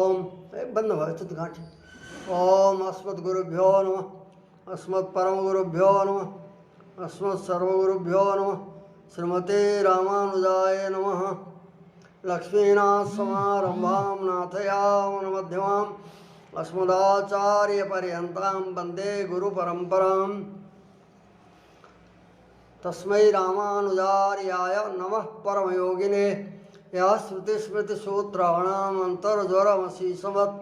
ओम बंद भयो घाट ओम अस्मद्गुरुभ्यो नमः अस्मत्परमगुरुभ्यो नमः अस्मत्सर्वगुरुभ्यो नमः श्रीमते रामानुजाय नमः लक्ष्मीनाथसमारम्भां नाथयामुनमध्यमाम् अस्मदाचार्यपर्यन्तां वन्दे गुरुपरम्परां तस्मै रामानुजार्याय नमः परमयोगिने यः श्रुतिस्मृतिसूत्राणाम् अन्तर्ज्वरमशीषवत्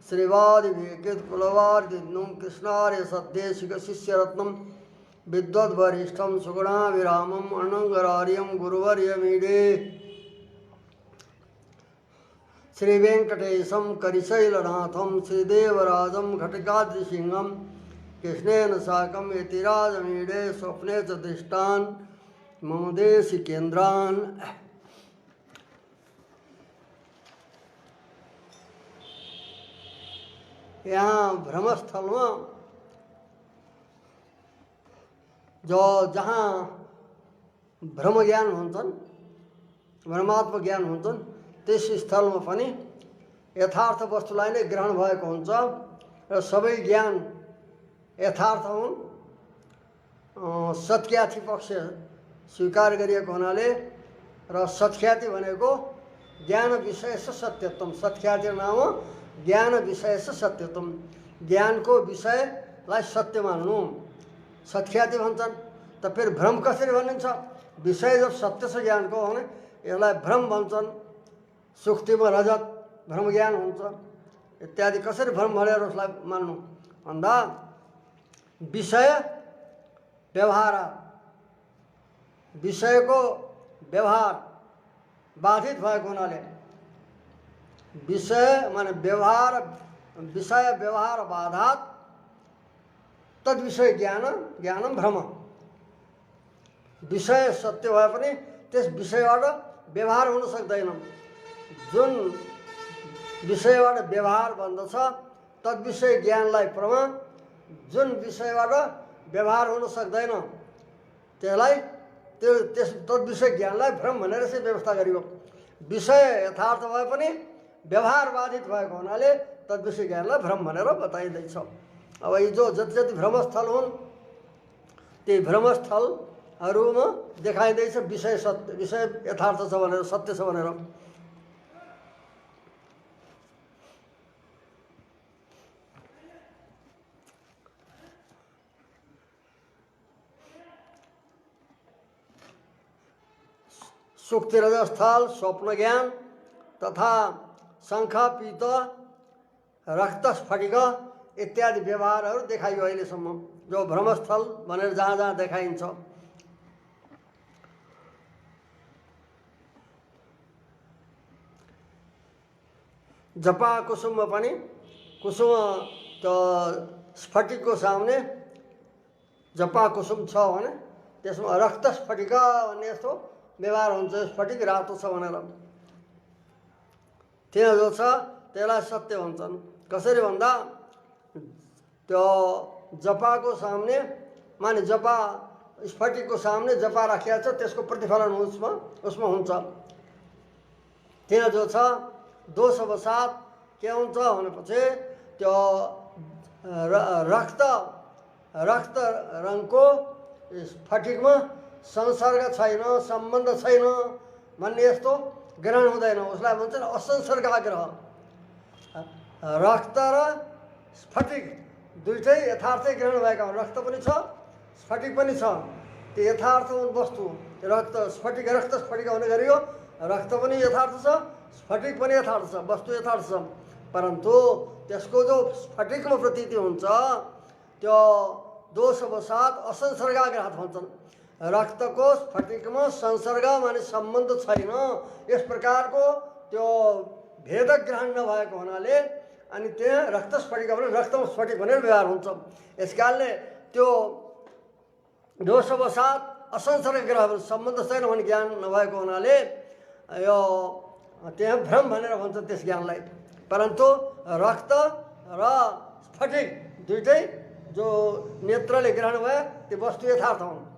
श्रीवादिवेकित्कुलवारिधिन्नुं कृष्णार्य सद्देशिकशिष्यरत्नं विद्वद्वरिष्ठं सुगुणाभिरामम् अनङ्गरार्यं गुरुवर्यमीडे श्रीवेङ्कटेशं करिशैलनाथं श्रीदेवराजं घटिकाद्रिसिंहं कृष्णेन साकं यतिराजमीडे स्वप्ने च दृष्टान् मम देशिकेन्द्रान्। यहाँ भ्रमस्थल में जो जहाँ भ्रम ज्ञान हुन्छन् भ्रमात्मक ज्ञान हुन्छन् त्यस स्थलमा पनि यथार्थ वस्तुलाई नै ग्रहण भएको हुन्छ र सबै ज्ञान यथार्थ हुन्। सत्ख्याति पक्ष स्वीकार गरिएको हुनाले र सत्ख्याति भनेको ज्ञान विषय सत्यत्वम सत्ख्याति नाम ज्ञान विषय सत्यत्वम ज्ञान को विषयलाई सत्य मान्नु सत्ख्याति भन्छन्। त फेरि भ्रम कसरी भनिन्छ? विषय जब सत्य छ ज्ञान को भने यसलाई भ्रम भन्छन्। सुक्तिमा रजत भ्रम ज्ञान हुन्छ इत्यादि। कसरी भ्रम भनेर उसलाई मान्नु भन्दा विषय व्यवहार विषयको व्यवहार बाधित भएको हुनाले विषय माने व्यवहार विषय व्यवहार बाधात तद विषय ज्ञान ज्ञानम भ्रम। विषय सत्य भए पनि त्यस विषयबाट व्यवहार हुन सक्दैन। जुन विषयबाट व्यवहार बन्दछ तद विषय ज्ञानलाई प्रमा, जुन विषयबाट व्यवहार हुन सक्दैन त्यसलाई तद विषय ज्ञानलाई भ्रम भनेर चाहिँ व्यवस्था गरियो। विषय यथार्थ भए पनि व्यवहार बाधित भएको हुनाले तद विषय ज्ञानलाई भ्रम भनेर बताइँदैछ। अब यी जो जति जति भ्रमस्थल हुन् त्यही भ्रमस्थलहरूमा देखाइँदैछ विषय सत्य विषय यथार्थ छ भनेर सत्य छ भनेर। सुक्तिरजस्थल स्वप्न ज्ञान तथा शङ्ख पीत रक्त स्फटिक इत्यादि व्यवहारहरू देखाइयो अहिलेसम्म जो भ्रमस्थल भनेर जहाँ जहाँ देखाइन्छ। जपा कुसुममा पनि कुसुम त स्फटिकको सामने जपा कुसुम छ भने त्यसमा रक्त स्फटिक भन्ने यस्तो व्यवहार हुन्छ। स्फटिक रातो छ भनेर त्यहाँ जो छ त्यसलाई सत्य भन्छन्। कसरी भन्दा त्यो जपाको सामने माने जपा स्फटिकको सामने जपा राखिया छ त्यसको प्रतिफलन उसमा हुन्छ। त्यहाँ जो छ दोषवसात के हुन्छ भनेपछि त्यो रक्त रङको स्फटिकमा संसर्ग छैन सम्बन्ध छैन भन्ने यस्तो ग्रहण हुँदैन। उसलाई भन्छन् असंसर्गाग्रह। रक्त र स्फटिक दुईटै यथार्थै ग्रहण भएका हुन्। रक्त पनि छ स्फटिक पनि छ। त्यो यथार्थ वस्तु रक्त स्फटिक रक्त स्फटिक हुने गरियो। रक्त पनि यथार्थ छ स्फटिक पनि यथार्थ छ वस्तु यथार्थ छ। परन्तु त्यसको जो स्फटिकमा प्रतीति हुन्छ त्यो दोषवसात असंसर्गाग्रह भन्छन्। रक्तको स्फटिकमा संसर्ग माने सम्बन्ध छैन। यस प्रकारको त्यो भेदक ग्रहण नभएको हुनाले अनि त्यहाँ रक्त स्फटिक भने रक्तमा स्फटिक भनेर व्यवहार हुन्छ। यसकारणले त्यो दोषवसात असंसर्ग ग्रह सम्बन्ध छैन भन्ने ज्ञान नभएको हुनाले यो त्यहाँ भ्रम भनेर भन्छ त्यस ज्ञानलाई। परन्तु रक्त र स्फटिक दुईटै जो नेत्रले ग्रहण भए त्यो वस्तु यथार्थ हुन्।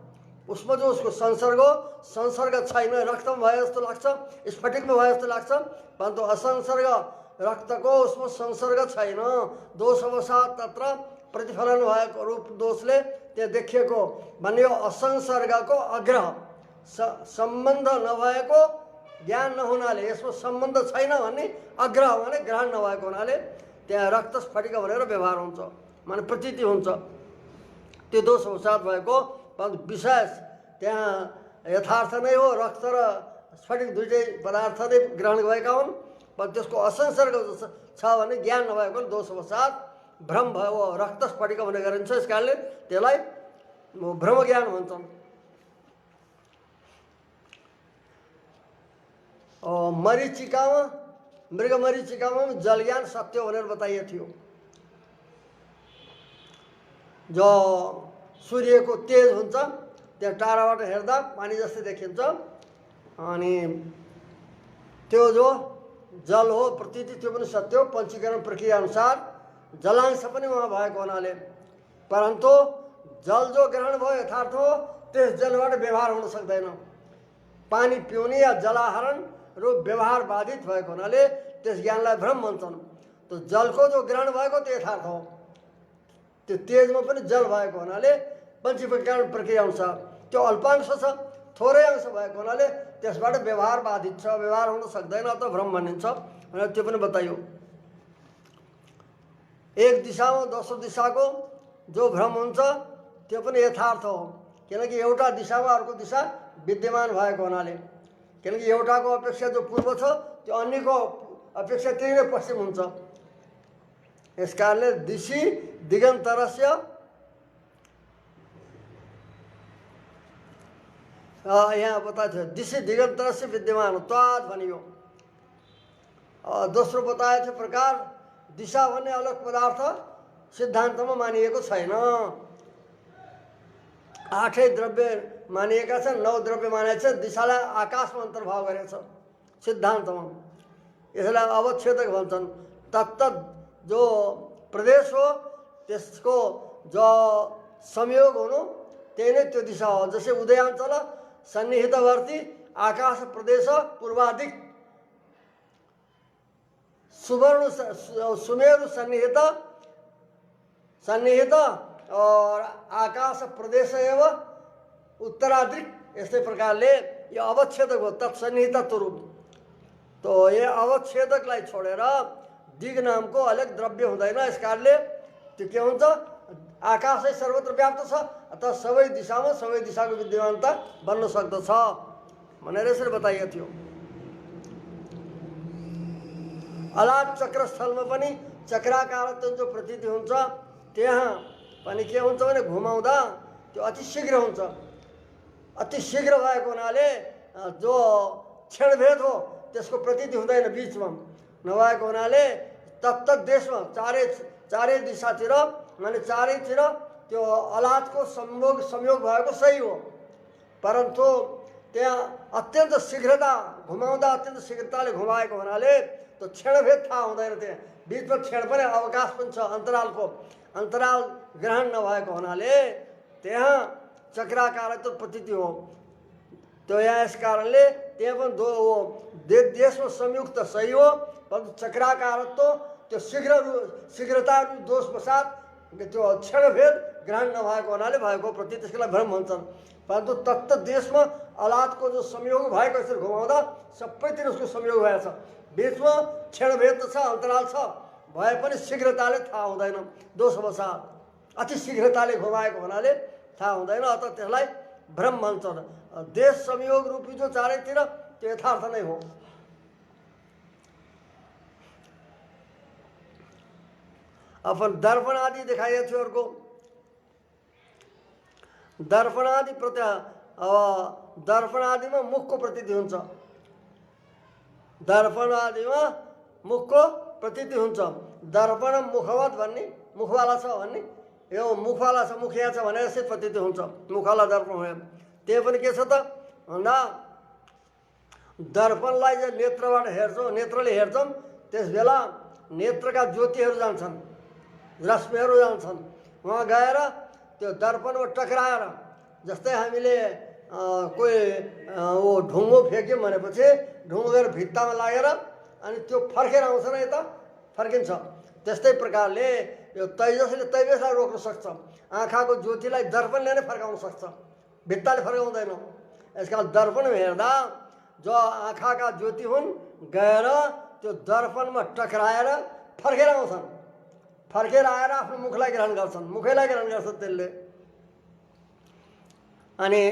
उसमा जो उसको संसर्ग छैन। रक्तमा भए जस्तो लाग्छ स्फटिकमा भए जस्तो लाग्छ परन्तु असंसर्ग रक्तको उसमा संसर्ग छैन, दोषवशात तत्र प्रतिफलन भएको रूप दोषले त्यहाँ देखिएको भन्ने यो असंसर्गको आग्रह, सम्बन्ध नभएको ज्ञान नहुनाले, यसमा सम्बन्ध छैन भन्ने आग्रह भने ग्रहण नभएको हुनाले त्यहाँ रक्त स्फटिक भनेर व्यवहार हुन्छ, माने प्रतीति हुन्छ। त्यो दोषवशात भएको, परन्तु विशेष त्यहाँ यथार्थ नै हो, रक्त र स्फटिक दुईटै पदार्थ नै ग्रहण भएका हुन्, पर त्यसको असंसर्ग छ भने ज्ञान नभएको दोषवशात भ्रम भयो, रक्त स्फटिक भन्ने गरिन्छ। यस कारणले त्यसलाई भ्रम ज्ञान भन्छन्। मरीचिकामा, मृग मरीचिकामा जल ज्ञान सत्य भनेर बताइएको थियो। जो सूर्यको तेज हुन्छ त्यहाँ टाढाबाट हेर्दा पानी जस्तै देखिन्छ, अनि त्यो जो जल हो प्रतीति त्यो पनि सत्य हो। पञ्चीकरण प्रक्रिया अनुसार जलांश पनि वहाँ भएको हुनाले, परन्तु जल जो ग्रहण भयो यथार्थ हो, त्यस जलबाट व्यवहार हुन सक्दैन। पानी पिउने या जलाहरण रूप व्यवहार बाधित भएको हुनाले त्यस ज्ञानलाई भ्रम भन्छन्। तो जलको जो ग्रहण भएको त्यो यथार्थ हो, त्यो तेजमा पनि जल भएको हुनाले पञ्चीकरण प्रक्रिया अनुसार त्यो अल्पांश छ, थोरै अंश भएको हुनाले त्यसबाट व्यवहार बाधित छ, व्यवहार हुन सक्दैन, अथवा भ्रम भनिन्छ भनेर त्यो पनि बताइयो। एक दिशामा दोस्रो दिशाको जो भ्रम हुन्छ त्यो पनि यथार्थ हो, किनकि एउटा दिशामा अर्को दिशा विद्यमान भएको हुनाले, किनकि एउटाको अपेक्षा जो पूर्व छ त्यो अन्यको अपेक्षा त्यही नै पश्चिम हुन्छ। यस कारणले दिशि दिगन्तरस्य यहाँ बताएको थियो, दिशि दिगन्तरस्य विद्यमानत्वात् भनियो। दोस्रो बताएको थियो प्रकार, दिशा भन्ने अलग पदार्थ सिद्धान्तमा मानिएको छैन। 8 द्रव्य मानिएका छन्, 9 द्रव्य मानिएको छ, दिशालाई आकाशमा अन्तर्भाव गरेको छ सिद्धान्तमा। यसलाई अवच्छेदक भन्छन्। तत्त जो प्रदेश हो त्यसको जो संयोग हुनु त्यही नै त्यो दिशा हो। जस्तै उदयाञ्चल सन्निहितवर्ती आकाश प्रदेश पूर्वाधिक, सुमेरु सन्निहित और आकाश प्रदेश एवं उत्तराधिक। यस्तै प्रकारले यो अवच्छेदक हो, तत्सन्निहितत्व रूप। तो ये अवच्छेदकलाई छोडेर दिग नामको अलग द्रव्य हुँदैन। यस कारणले त्यो के हुन्छ, आकाशै सर्वत्र व्याप्त छ, अथवा सबै दिशामा सबै दिशाको विद्यमानता बन्न सक्दछ भनेर यसरी बताइएको थियो। अलाट चक्रस्थलमा पनि चक्राकारत्व जो प्रतीति हुन्छ त्यहाँ पनि के हुन्छ भने घुमाउँदा त्यो अति शीघ्र हुन्छ। अति शीघ्र भएको हुनाले जो क्षणभेद हो त्यसको प्रतीति हुँदैन, बिचमा नभएको हुनाले तत्त देशमा चारै दिशातिर माने चारैतिर त्यो अलाटको संयोग भएको सही हो, परन्तु त्यहाँ अत्यन्त शीघ्रता घुमाउँदा अत्यन्त शीघ्रताले घुमाएको हुनाले त्यो क्षणभेद थाहा हुँदैन। त्यहाँ बिचमा क्षण पनि अवकाश पनि छ, अन्तराल ग्रहण नभएको हुनाले त्यहाँ चक्राकारत्व प्रतीति हो। त्यो यहाँ यस कारणले त्यहाँ पनि देशमा संयुक्त सही हो, परन्तु चक्राकारत्व त्यो शीघ्रता दोषवशात त्यो क्षणभेद ग्रहण नभएको हुनाले भएको प्रतीति, त्यसलाई भ्रम भन्छन्। परन्तु तत्त देशमा अलाटको जो संयोग भएको यसरी घुमाउँदा सबैतिर उसको संयोग भएको छ, बिचमा क्षणभेद त छ, अन्तराल छ, भए पनि शीघ्रताले थाहा हुँदैन, दोषवशात अति शीघ्रताले घुमाएको हुनाले थाहा हुँदैन, अत त्यसलाई भ्रम भन्छन्। देश संयोग रूपी जो चारैतिर त्यो यथार्थ नै हो। अपन दर्पण आदि दिखाइएको थियो अर्को। दर्पण आदि दर्पण आदिमा मुखको प्रतीति हुन्छ, दर्पण आदिमा मुखको प्रतीति हुन्छ। दर्पण मुखवत भन्ने, मुखवाला छ भन्ने, यो मुखवाला छ, मुखिया छ भनेर यसै प्रतीति हुन्छ, मुखवाला दर्पण हो। त्यही पनि के छ त भन्दा दर्पणलाई चाहिँ नेत्रबाट हेर्छौँ, नेत्रले हेर्छौँ, त्यस बेला नेत्रका ज्योतिहरू जान्छन्, रश्मिहरू जान्छन्, वहाँ गएर त्यो दर्पणमा टक्राएर, जस्तै हामीले कोही ढुङ्गो फ्याँक्यौँ भनेपछि ढुङ्गो गएर भित्तामा लागेर अनि त्यो फर्केर आउँछ र यता फर्किन्छ। त्यस्तै प्रकारले यो तैजसले तैवेशलाई रोक्न सक्छ, आँखाको ज्योतिलाई दर्पणले नै फर्काउन सक्छ, भित्ताले फर्काउँदैन। यसकारण दर्पण हेर्दा जो आँखाका ज्योति हुन् गएर त्यो दर्पणमा टक्राएर फर्केर आउँछन्, फर्केर आएर आफ्नो मुखलाई ग्रहण गर्छन्, मुखैलाई ग्रहण गर्छन् त्यसले, अनि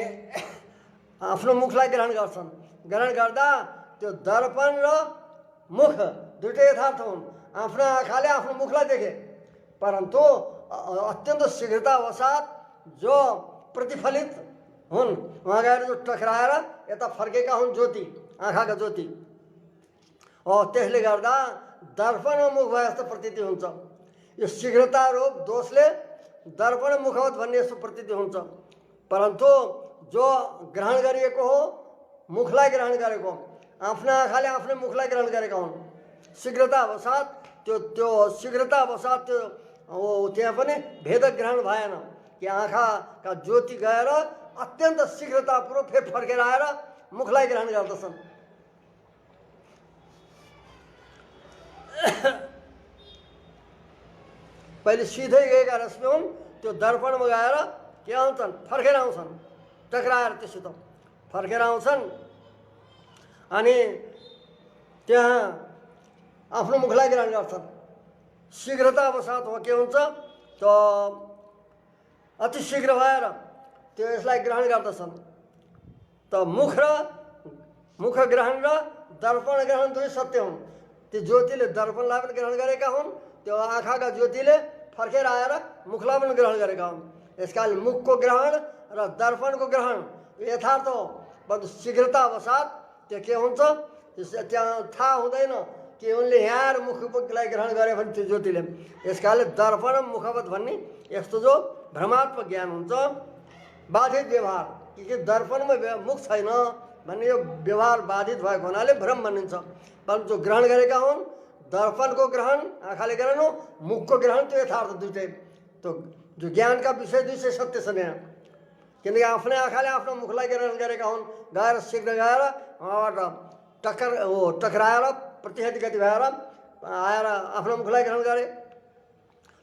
आफ्नो मुखलाई ग्रहण गर्छन्। ग्रहण गर्दा त्यो दर्पण र मुख दुइटै यथार्थ हुन्। आफ्नो आँखाले आफ्नो मुखलाई देखे, परन्तु अत्यन्त शीघ्रतावसाथ जो प्रतिफलित हुन् वहाँ गएर जो टक्राएर यता फर्केका हुन् ज्योति, आँखाका ज्योति, त्यसले गर्दा दर्पण मुख भए जस्तो प्रतीति हुन्छ। यो शीघ्रता रूप दोषले दर्पण मुखवत भन्ने यस्तो प्रतीति हुन्छ। परन्तु जो ग्रहण गरिएको हो, मुखलाई ग्रहण गरेको, आफ्ना आँखाले आफ्नै मुखलाई ग्रहण गरेका हुन्, शीघ्रतावसाथ त्यो शीघ्रतावसाथ त्यो त्यहाँ पनि भेदक ग्रहण भएन कि आँखाका ज्योति गएर अत्यन्त शीघ्रतापूर्वक फेरि फर्केर आएर मुखलाई ग्रहण गर्दछन्। पहिले सिधै गएका रश्मि हुन् त्यो दर्पणमा गएर के आउँछन्, फर्केर आउँछन्, टक्राएर त्यससित फर्केर आउँछन् अनि त्यहाँ आफ्नो मुखलाई ग्रहण गर्छन्। शीघ्रतावसाथ हो के हुन्छ त अति शीघ्र भएर त्यो यसलाई ग्रहण गर्दछन्। त मुख ग्रहण र दर्पण ग्रहण दुई सत्य हुन्। त्यो ज्योतिले दर्पणलाई पनि ग्रहण गरेका हुन्, त्यो आँखाका ज्योतिले फर्केर आएर मुखलाई पनि ग्रहण गरेका हुन्। यसकारण मुखको ग्रहण र दर्पणको ग्रहण यथार्थ हो, परन्तु शीघ्रतावसाथ त्यो के हुन्छ त्यहाँ थाहा हुँदैन कि उनले यहाँ मुखलाई ग्रहण गरे भने त्यो ज्योतिले। यसकारणले दर्पण मुखवत भन्ने यस्तो जो भ्रमात्मक ज्ञान हुन्छ, बाधित व्यवहार कि दर्पणमा मुख छैन भन्ने यो व्यवहार बाधित भएको हुनाले भ्रम भनिन्छ। परन्तु जो ग्रहण गरेका हुन् दर्पणको ग्रहण आँखाले ग्रहण हो, मुखको ग्रहण त्यो यथार्थ दुइटै। त्यो जो ज्ञानका विषय दुई सत्य छन् यहाँ, किनकि आफ्नै आँखाले आफ्नो मुखलाई ग्रहण गरेका हुन्, गएर शीघ्र गएर टक्राएर प्रतिहत गति भएर आएर आफ्नो मुखलाई ग्रहण गरे,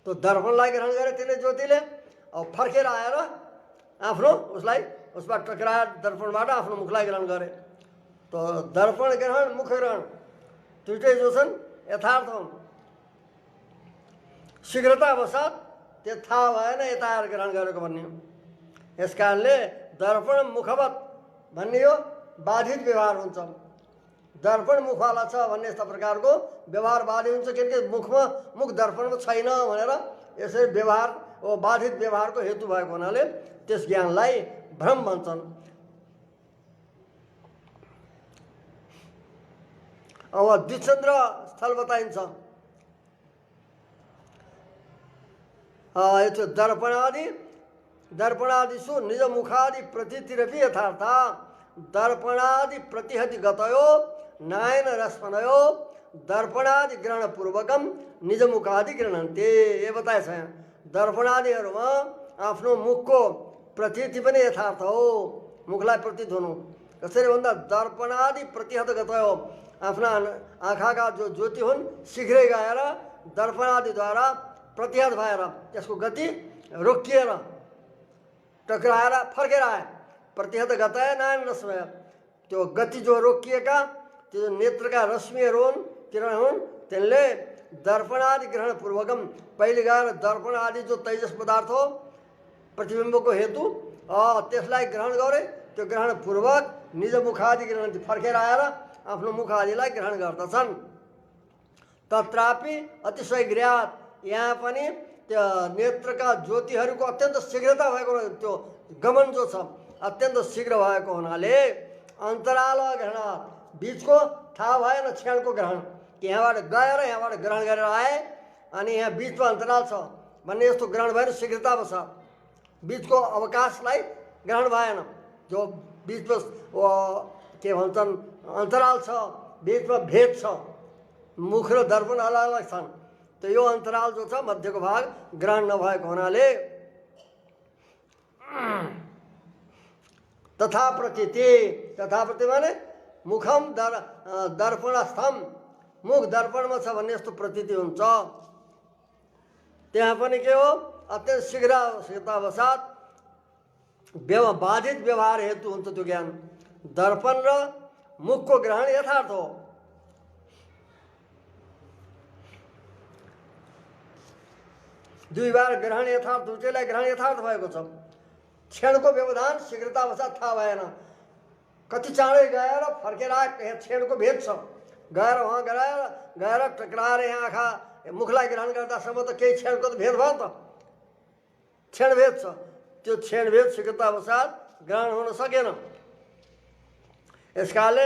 त्यो दर्पणलाई ग्रहण गरे त्यसले ज्योतिले, फर्केर आएर आफ्नो उसबाट टक्राएर दर्पणबाट आफ्नो मुखलाई ग्रहण गरे। त दर्पण ग्रहण मुख ग्रहण दुइटै जो छन् यथार्थ हुन्। शीघ्रतावसाथ त्यो थाहा भएन यता आएर ग्रहण गरेको भन्ने हो। यस कारणले दर्पण मुखवत भन्ने यो बाधित व्यवहार हुन्छ। दर्पण मुखवाला छ भन्ने यस्ता प्रकारको व्यवहार बाधित हुन्छ, किनकि मुख दर्पणमा छैन भनेर यसरी व्यवहार बाधित व्यवहारको हेतु भएको हुनाले त्यस ज्ञानलाई भ्रम भन्छन्। अब द्विचन्द्र स्थल बताइन्छ। यो दर्पणादिषु निज मुखादि प्रतीतिरपि यथार्थ दर्पणादि प्रतिहति गतयो नयन रश्मनयो दर्पणादि ग्रहण पूर्वकम निज मुखादि गृह्णन्ते। ये बताएछ यहाँ दर्पणादिहरूमा आफ्नो मुखको प्रतीति पनि यथार्थ हो, मुखलाई प्रतीत हुनु। कसरी भन्दा दर्पणादि प्रतिहत गतयो, आफ्ना आँखाका जो ज्योति हुन् शीघ्रै गएर दर्पणादिद्वारा प्रतिहत भएर त्यसको गति रोकिएर टक्राएर फर्केर आए। प्रतिहत गतय नयन रश्मय, त्यो गति जो रोकिएका त्यो नेत्रका रश्मिहरू हुन्, किरण हुन्, त्यसले दर्पणादि ग्रहण पूर्वकम पहिले गएर दर्पण आदि जो तेजस पदार्थ हो प्रतिबिम्बको हेतु त्यसलाई ग्रहण गरे। त्यो ग्रहण पूर्वक निज मुखादि ग्रहण फर्केर आएर आफ्नो मुख आदिलाई ग्रहण गर्दछन्। तत्रापि अतिशय गृहात, यहाँ पनि त्यो नेत्रका ज्योतिहरूको अत्यन्त शीघ्रता भएको त्यो गमन जो छ अत्यन्त शीघ्र भएको हुनाले अन्तराल ग्रहणात् बिचको थाहा भएन क्षणको ग्रहण कि यहाँबाट गएर यहाँबाट ग्रहण गरेर आए अनि यहाँ बिचमा अन्तराल छ भन्ने यस्तो ग्रहण भएन। शीघ्रतामा छ, बिचको अवकाशलाई ग्रहण भएन। जो बिचमा के भन्छन् अन्तराल छ, बिचमा भेद छ, मुख र दर्पण अलग अलग छन्, त यो अन्तराल जो छ मध्यको भाग ग्रहण नभएको हुनाले तथा प्रतीति माने मुखम दर्पणस्थम मुख दर्पणमा छ भन्ने यस्तो प्रतीति हुन्छ। त्यहाँ पनि के हो, अत्यन्त शीघ्रतावसाथ बाधित व्यवहार हेतु हुन्छ त्यो ज्ञान। दर्पण र मुखको ग्रहण यथार्थ हो। दुई बार ग्रहण यथार्थ, दुईटैलाई ग्रहण यथार्थ भएको छ। क्षणको व्यवधान शीघ्रतावसाथ थाहा भएन। कति चाँडै गएर फर्केर आए, क्षणको भेद छ। गएर वहाँ गएर टक्राएर यहाँ आँखा मुखलाई ग्रहण गर्दासम्म त केही क्षणको त भेद भयो त, क्षणभेद छ। त्यो क्षणभेद शीघ्रतावसाथ ग्रहण हुन सकेन। यसकारणले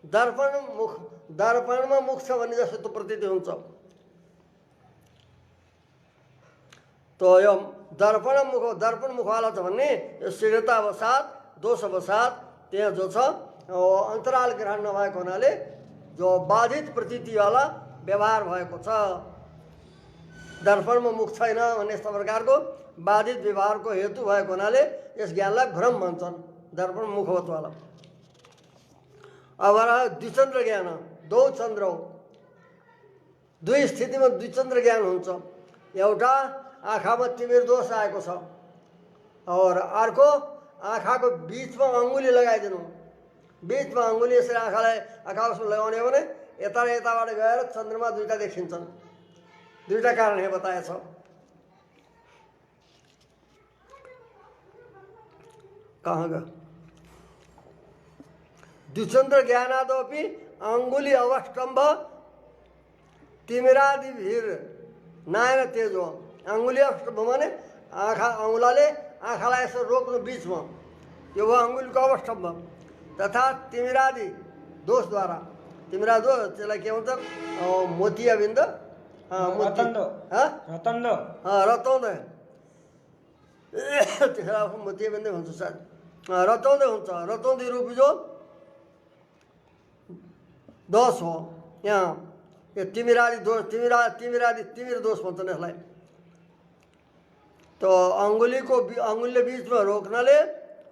दर्पणमा मुख छ भन्ने जस्तो त प्रतीति हुन्छ। तो यो दर्पण मुखवाला छ भन्ने यो शीघ्रतावसाथ दोषवसाथ त्यहाँ जो छ अन्तराल ग्रहण नभएको हुनाले जो बाधित प्रतीतिवाला व्यवहार भएको छ। दर्पणमा मुख छैन भन्ने यस्तो प्रकारको बाधित व्यवहारको हेतु भएको हुनाले यस ज्ञानलाई भ्रम भन्छन्, दर्पण मुखवतवाला। अब द्विचन्द्र ज्ञान, दो चन्द्र, दुई स्थितिमा द्विचन्द्र ज्ञान हुन्छ। एउटा आँखामा तिमिर दोष आएको छ और अर्को आँखाको बिचमा अङ्गुली लगाइदिनु। बिचमा अङ्गुली यसरी आँखा उसमा लगाउने हो भने यता र यताबाट गएर चन्द्रमा दुईटा देखिन्छन्। दुईटा कारण यहाँ बताएछ। कहाँ गयो? द्विचन्द्र ज्ञानादपि अङ्गुली अवष्टम्भ तिमिरादिभिर नायन तेजो। अङ्गुली अवष्टम्भ भने औँलाले आँखालाई यसो रोक्नु बिचमा, यो भयो अङ्गुलीको अवष्टम्भ। तथा तिमिरादि दोषद्वारा, तिमिरा दोष त्यसलाई के भन्छ? मोतियाबिन्द, रतौँद, त्यसलाई मोतियाबिन्दै हुन्छ सायद, रतौँदै हुन्छ। रतौँदी रूपी जो दोष हो यहाँ, यो तिमिरादि दोष, तिमिर दोष भन्छन् यसलाई। तो अङ्गुलीले बिचमा रोक्नाले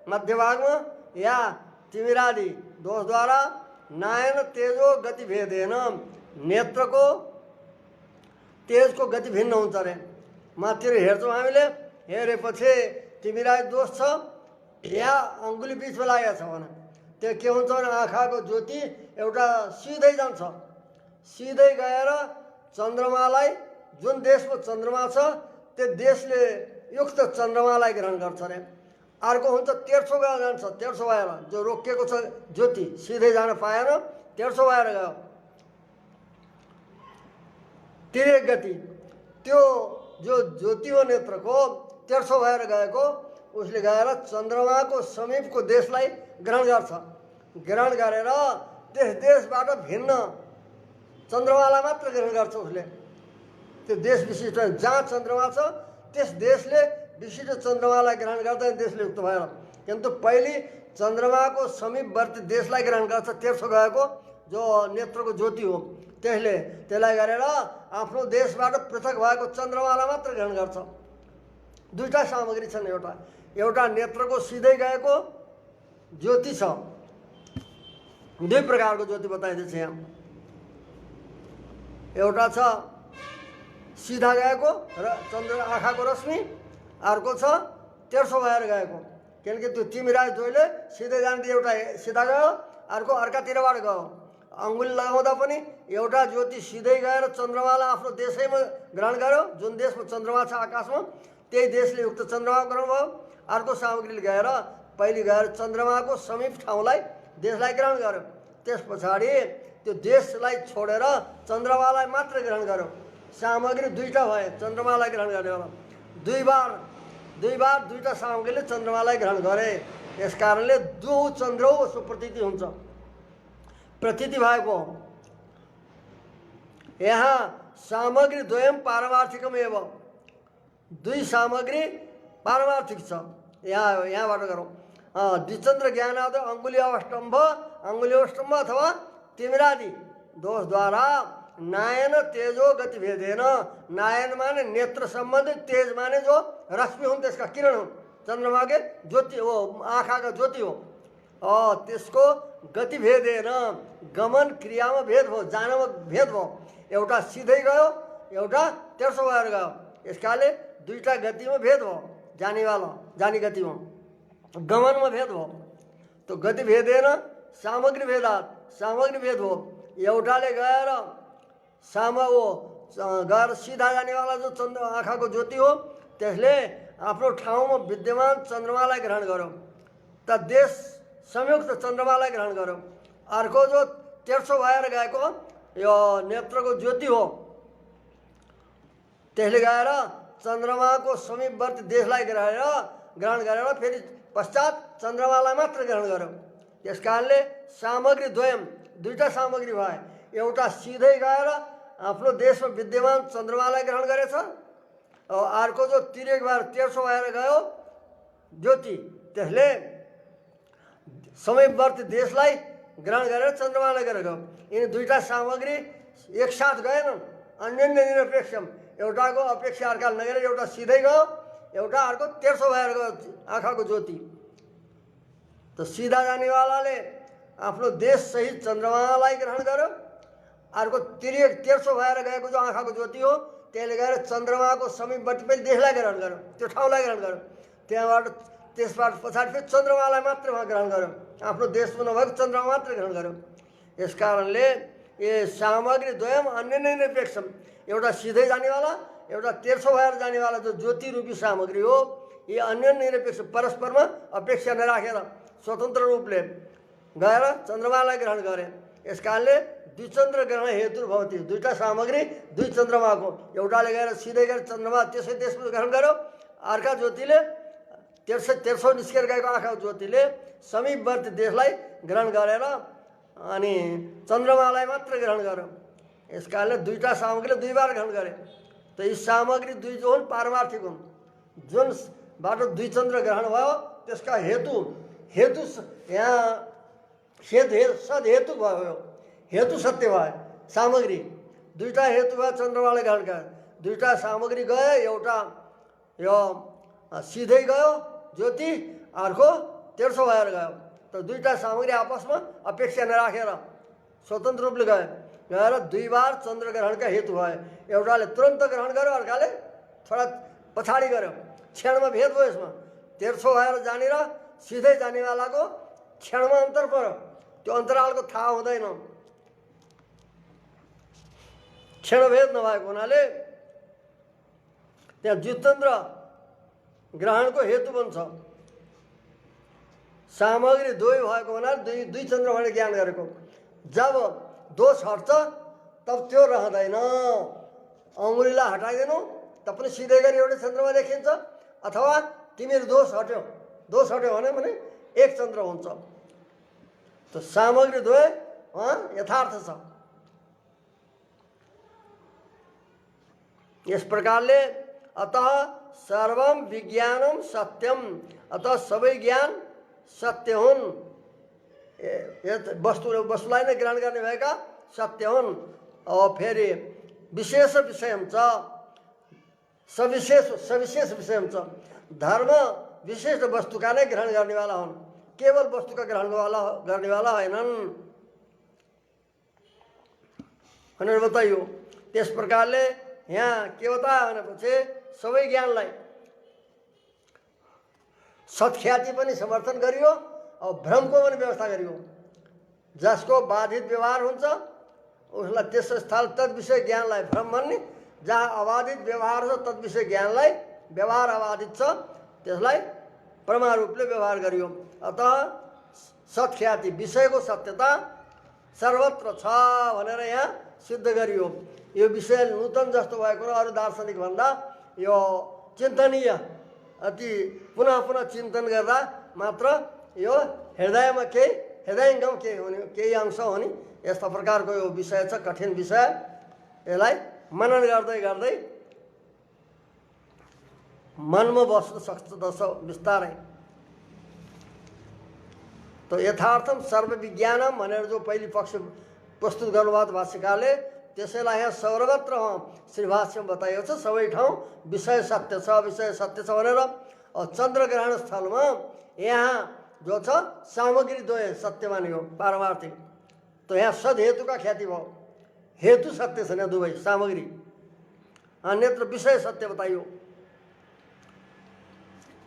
मध्यभागमा या तिमिरादि दोषद्वारा नायन तेजो गति भेदेन, नेत्रको तेजको गति भिन्न हुन्छ अरे। माथितिर हेर्छौँ हामीले, हेरेपछि तिमिरादि दोष छ या अङ्गुली बिचमा लागेको छ भने त्यो के हुन्छ भने आँखाको ज्योति एउटा सिधै जान्छ, सिधै गएर चन्द्रमालाई, जुन देशमा चन्द्रमा छ त्यो देशले युक्त चन्द्रमालाई ग्रहण गर्छ अरे। अर्को हुन्छ तेर्सो गएर जान्छ, तेर्सो भएर जो रोकिएको छ ज्योति सिधै जान पाएन, तेर्सो भएर गयो तिर्यक गति। त्यो जो ज्योति हो नेत्रको तेर्सो भएर गएको उसले गएर चन्द्रमाको समीपको देशलाई ग्रहण गर्छ। ग्रहण गरेर त्यस देशबाट भिन्न चन्द्रमालाई मात्र ग्रहण गर्छ उसले। त्यो देश विशिष्ट जहाँ चन्द्रमा छ त्यस देशले विशिष्ट चन्द्रमालाई ग्रहण गर्दा देशले युक्त भएर, किन्तु पहिले चन्द्रमाको समीपवर्ती देशलाई ग्रहण गर्छ। तेर्सो गएको जो नेत्रको ज्योति हो त्यसलाई गरेर आफ्नो देशबाट पृथक भएको चन्द्रमालाई मात्र ग्रहण गर्छ। दुईटा सामग्री छन्, एउटा नेत्रको सिधै गएको ज्योति छ, दुई प्रकारको ज्योति बताइदिन्छ यहाँ। एउटा छ सिधा गएको र चन्द्र आँखाको रश्मि, अर्को छ तेर्सो भएर गएको। किनकि त्यो तिमिरा जोइले सिधै जाँदा एउटा सिधा गयो, अर्को अर्कातिरबाट गयो। अङ्गुली लगाउँदा पनि एउटा ज्योति सिधै गएर चन्द्रमालाई आफ्नो देशैमा ग्रहण गर्यो, जुन देशमा चन्द्रमा छ आकाशमा त्यही देशले युक्त चन्द्रमा ग्रहण भयो। अर्को सामग्रीले गएर पहिले गएर चन्द्रमाको समीप ठाउँलाई देशलाई ग्रहण गर्यो, त्यस पछाडि त्यो देशलाई छोडेर चन्द्रमालाई मात्र ग्रहण गर्यो। सामग्री दुईटा भए, चन्द्रमालाई ग्रहण गर्यो। दुई बार दुईटा सामग्रीले चन्द्रमालाई ग्रहण गरे। यस कारणले दो चन्द्र उसको प्रतीति हुन्छ, प्रतीति भएको। यहाँ सामग्री द्वयम पारमार्थिकम एवं, दुई सामग्री पारमार्थिक छ। यहाँबाट गरौँ। द्विचन्द्र ज्ञानाद अङ्गुली अवष्टम्भ अथवा तिमिरादि दोषद्वारा नायन तेजो गति भेदेन। नायन माने नेत्र सम्बन्धित, तेज माने जो रश्मि हुन् त्यसका किरण हुन्, चन्द्रमा के ज्योति हो, आँखाका ज्योति हो। त्यसको गति भेदेन, गमन क्रियामा भेद भयो, जानमा भेद भयो। एउटा सिधै गयो, एउटा तेर्सो भएर गयो। यस कारणले दुईटा गतिमा भेद भयो, जाने गतिमा, गमनमा भेद भयो। तो गति भेदेन सामग्री भेदात, सामग्री भेद हो। एउटाले गएर गएर सिधा जानेवाला जो चन्द्र आँखाको ज्योति हो, त्यसले आफ्नो ठाउँमा विद्यमान चन्द्रमालाई ग्रहण गर्यो, त देश संयुक्त चन्द्रमालाई ग्रहण गर्यो। अर्को जो तेर्सो भएर गएको यो नेत्रको ज्योति हो, त्यसले गएर चन्द्रमाको समीपवर्ती देशलाई ग्रहण गरेर फेरि पश्चात चन्द्रमालाई मात्र ग्रहण गर्यो। त्यस कारणले सामग्री द्वयम, दुईटा सामग्री भए। एउटा सिधै गएर आफ्नो देशमा विद्यमान चन्द्रमालाई ग्रहण गरेछ, अर्को जो तिरेक भएर तेर्सो भएर गयो ज्योति, त्यसले समीपवर्ती देशलाई ग्रहण गरेर चन्द्रमालाई ग्रहण गर्यो। यिनी दुईटा सामग्री एकसाथ गएनन्, अन्यन्य निरपेक्षम। एउटाको अपेक्षा अर्काले नगरेर एउटा सिधै गयो, एउटा अर्को तेर्सो भएर गयो आँखाको ज्योति। त सिधा जानेवालाले आफ्नो देश सहित चन्द्रमालाई ग्रहण गर्यो, अर्को तेर्सो भएर गएको जो आँखाको ज्योति हो, त्यसले गएर चन्द्रमाको समीपवर्ती पनि देशलाई ग्रहण गर्यो, त्यो ठाउँलाई ग्रहण गर्यो। त्यहाँबाट त्यसबाट पछाडि फेरि चन्द्रमालाई मात्र उहाँ ग्रहण गर्यो, आफ्नो देशमा नभएको चन्द्रमा मात्र ग्रहण गर्यो। यस कारणले यो सामग्री द्वयम अन्य निरपेक्षम, एउटा सिधै जानेवाला, एउटा तेर्सो भएर जानेवाला जो ज्योति रूपी सामग्री हो, यी अन्य निरपेक्ष परस्परमा अपेक्षा नराखेर स्वतन्त्र रूपले गएर चन्द्रमालाई ग्रहण गरे। यस कारणले द्विचन्द्र ग्रहण हेतु भवति। दुईटा सामग्री दुई चन्द्रमाको, एउटाले गएर सिधै गएर चन्द्रमा त्यसै देशमा ग्रहण गर्यो, अर्का ज्योतिले तेर्सो निस्केर गएको आँखाको ज्योतिले समीपवर्ती देशलाई ग्रहण गरेर अनि चन्द्रमालाई मात्र ग्रहण गर्यो। यस कारणले दुईटा सामग्रीले दुई बार ग्रहण गरे। त यी सामग्री दुई जो हुन् पारमार्थिक हुन्। जुनबाट दुई चन्द्र ग्रहण भयो त्यसका हेतु यहाँ सदहेतु भयो, हेतु सत्य भयो। सामग्री दुईटा हेतु भयो, चन्द्रमालाई ग्रहण गरे। दुईटा सामग्री गयो, एउटा यो सिधै गयो ज्योति, अर्को तेर्सो भएर गयो। त दुईटा सामग्री आपसमा अपेक्षा नराखेर स्वतन्त्र रूपले गएर दुई बार चन्द्र ग्रहणका हेतु भए। एउटाले तुरन्त ग्रहण गर्यो, अर्काले थोडा पछाडि गर्यो। क्षणमा भेद भयो यसमा। तेर्सो भएर जाने र सिधै जानेवालाको क्षणमा अन्तर पर्यो, त्यो अन्तरालको थाहा हुँदैन। क्षणभेद नभएको हुनाले त्यहाँ द्विचन्द्र ग्रहणको हेतु बन्छ। सामग्री दुई भएको हुनाले दुई चन्द्रमाले ज्ञान गरेको। जब दोष हट्छ तब त्यो रहँदैन। अङ्गुलीलाई हटाइदिनु त पनि सिधै गरी एउटै चन्द्रमा देखिन्छ, अथवा तिमीहरू दोष हट्यो भने एक चन्द्र हुन्छ। त सामग्री दुवै यथार्थ छ। यस प्रकारले अतः सर्वम विज्ञानम सत्यम, अतः सबै ज्ञान सत्य हुन्। वस्तुलाई नै ग्रहण गर्ने भएका सत्य हुन्। और फेरि विशेष विषयम छ, सविशेष विषयम छ। धर्म विशेष वस्तुका नै ग्रहण गर्नेवाला हुन्, केवल वस्तुका ग्रहण गर्नेवाला होइनन् भनेर बताइयो। त्यस प्रकारले यहाँ के बतायो भनेपछि सबै ज्ञानलाई सत्ख्याति पनि समर्थन गरियो और भ्रमको पनि व्यवस्था गरियो। जसको बाधित व्यवहार हुन्छ उसलाई त्यस स्थल तद्विषय ज्ञानलाई भ्रम भन्ने, जहाँ अबाधित व्यवहार छ तद्विषय ज्ञानलाई व्यवहार अबाधित छ त्यसलाई प्रमा रूपले व्यवहार गरियो। अतः सत्ख्याति विषयको सत्यता सर्वत्र छ भनेर यहाँ सिद्ध गरियो। यो विषय नूतन जस्तो भएको र अरू दार्शनिक भन्दा यो चिन्तनीय, अति पुनः पुनः चिन्तन गर्दा मात्र यो हृदयमा हृदयङ्गम केही अंश हो नि, यस्ता प्रकारको यो विषय छ, कठिन विषय। यसलाई मनन गर्दै गर्दै मनमा बस्न सक्दछ बिस्तारै। तो यथार्थम सर्वविज्ञानम भनेर जो पहिलो पक्ष प्रस्तुत गर्नुभयो भाष्यकारले, त्यसैलाई यहाँ सर्वत्र श्री भाष्यमा बताइएको छ। सबै ठाउँ विषय सत्य छ भनेर। चन्द्रग्रहण स्थलमा यहाँ जो छ सामग्री द्वय सत्य मानियो पारमार्थिक। तो यहाँ सद हेतु का ख्याति भयो, हेतु सत्य छैन दुवै सामग्री, अन्यत्र विषय सत्य बताइयो।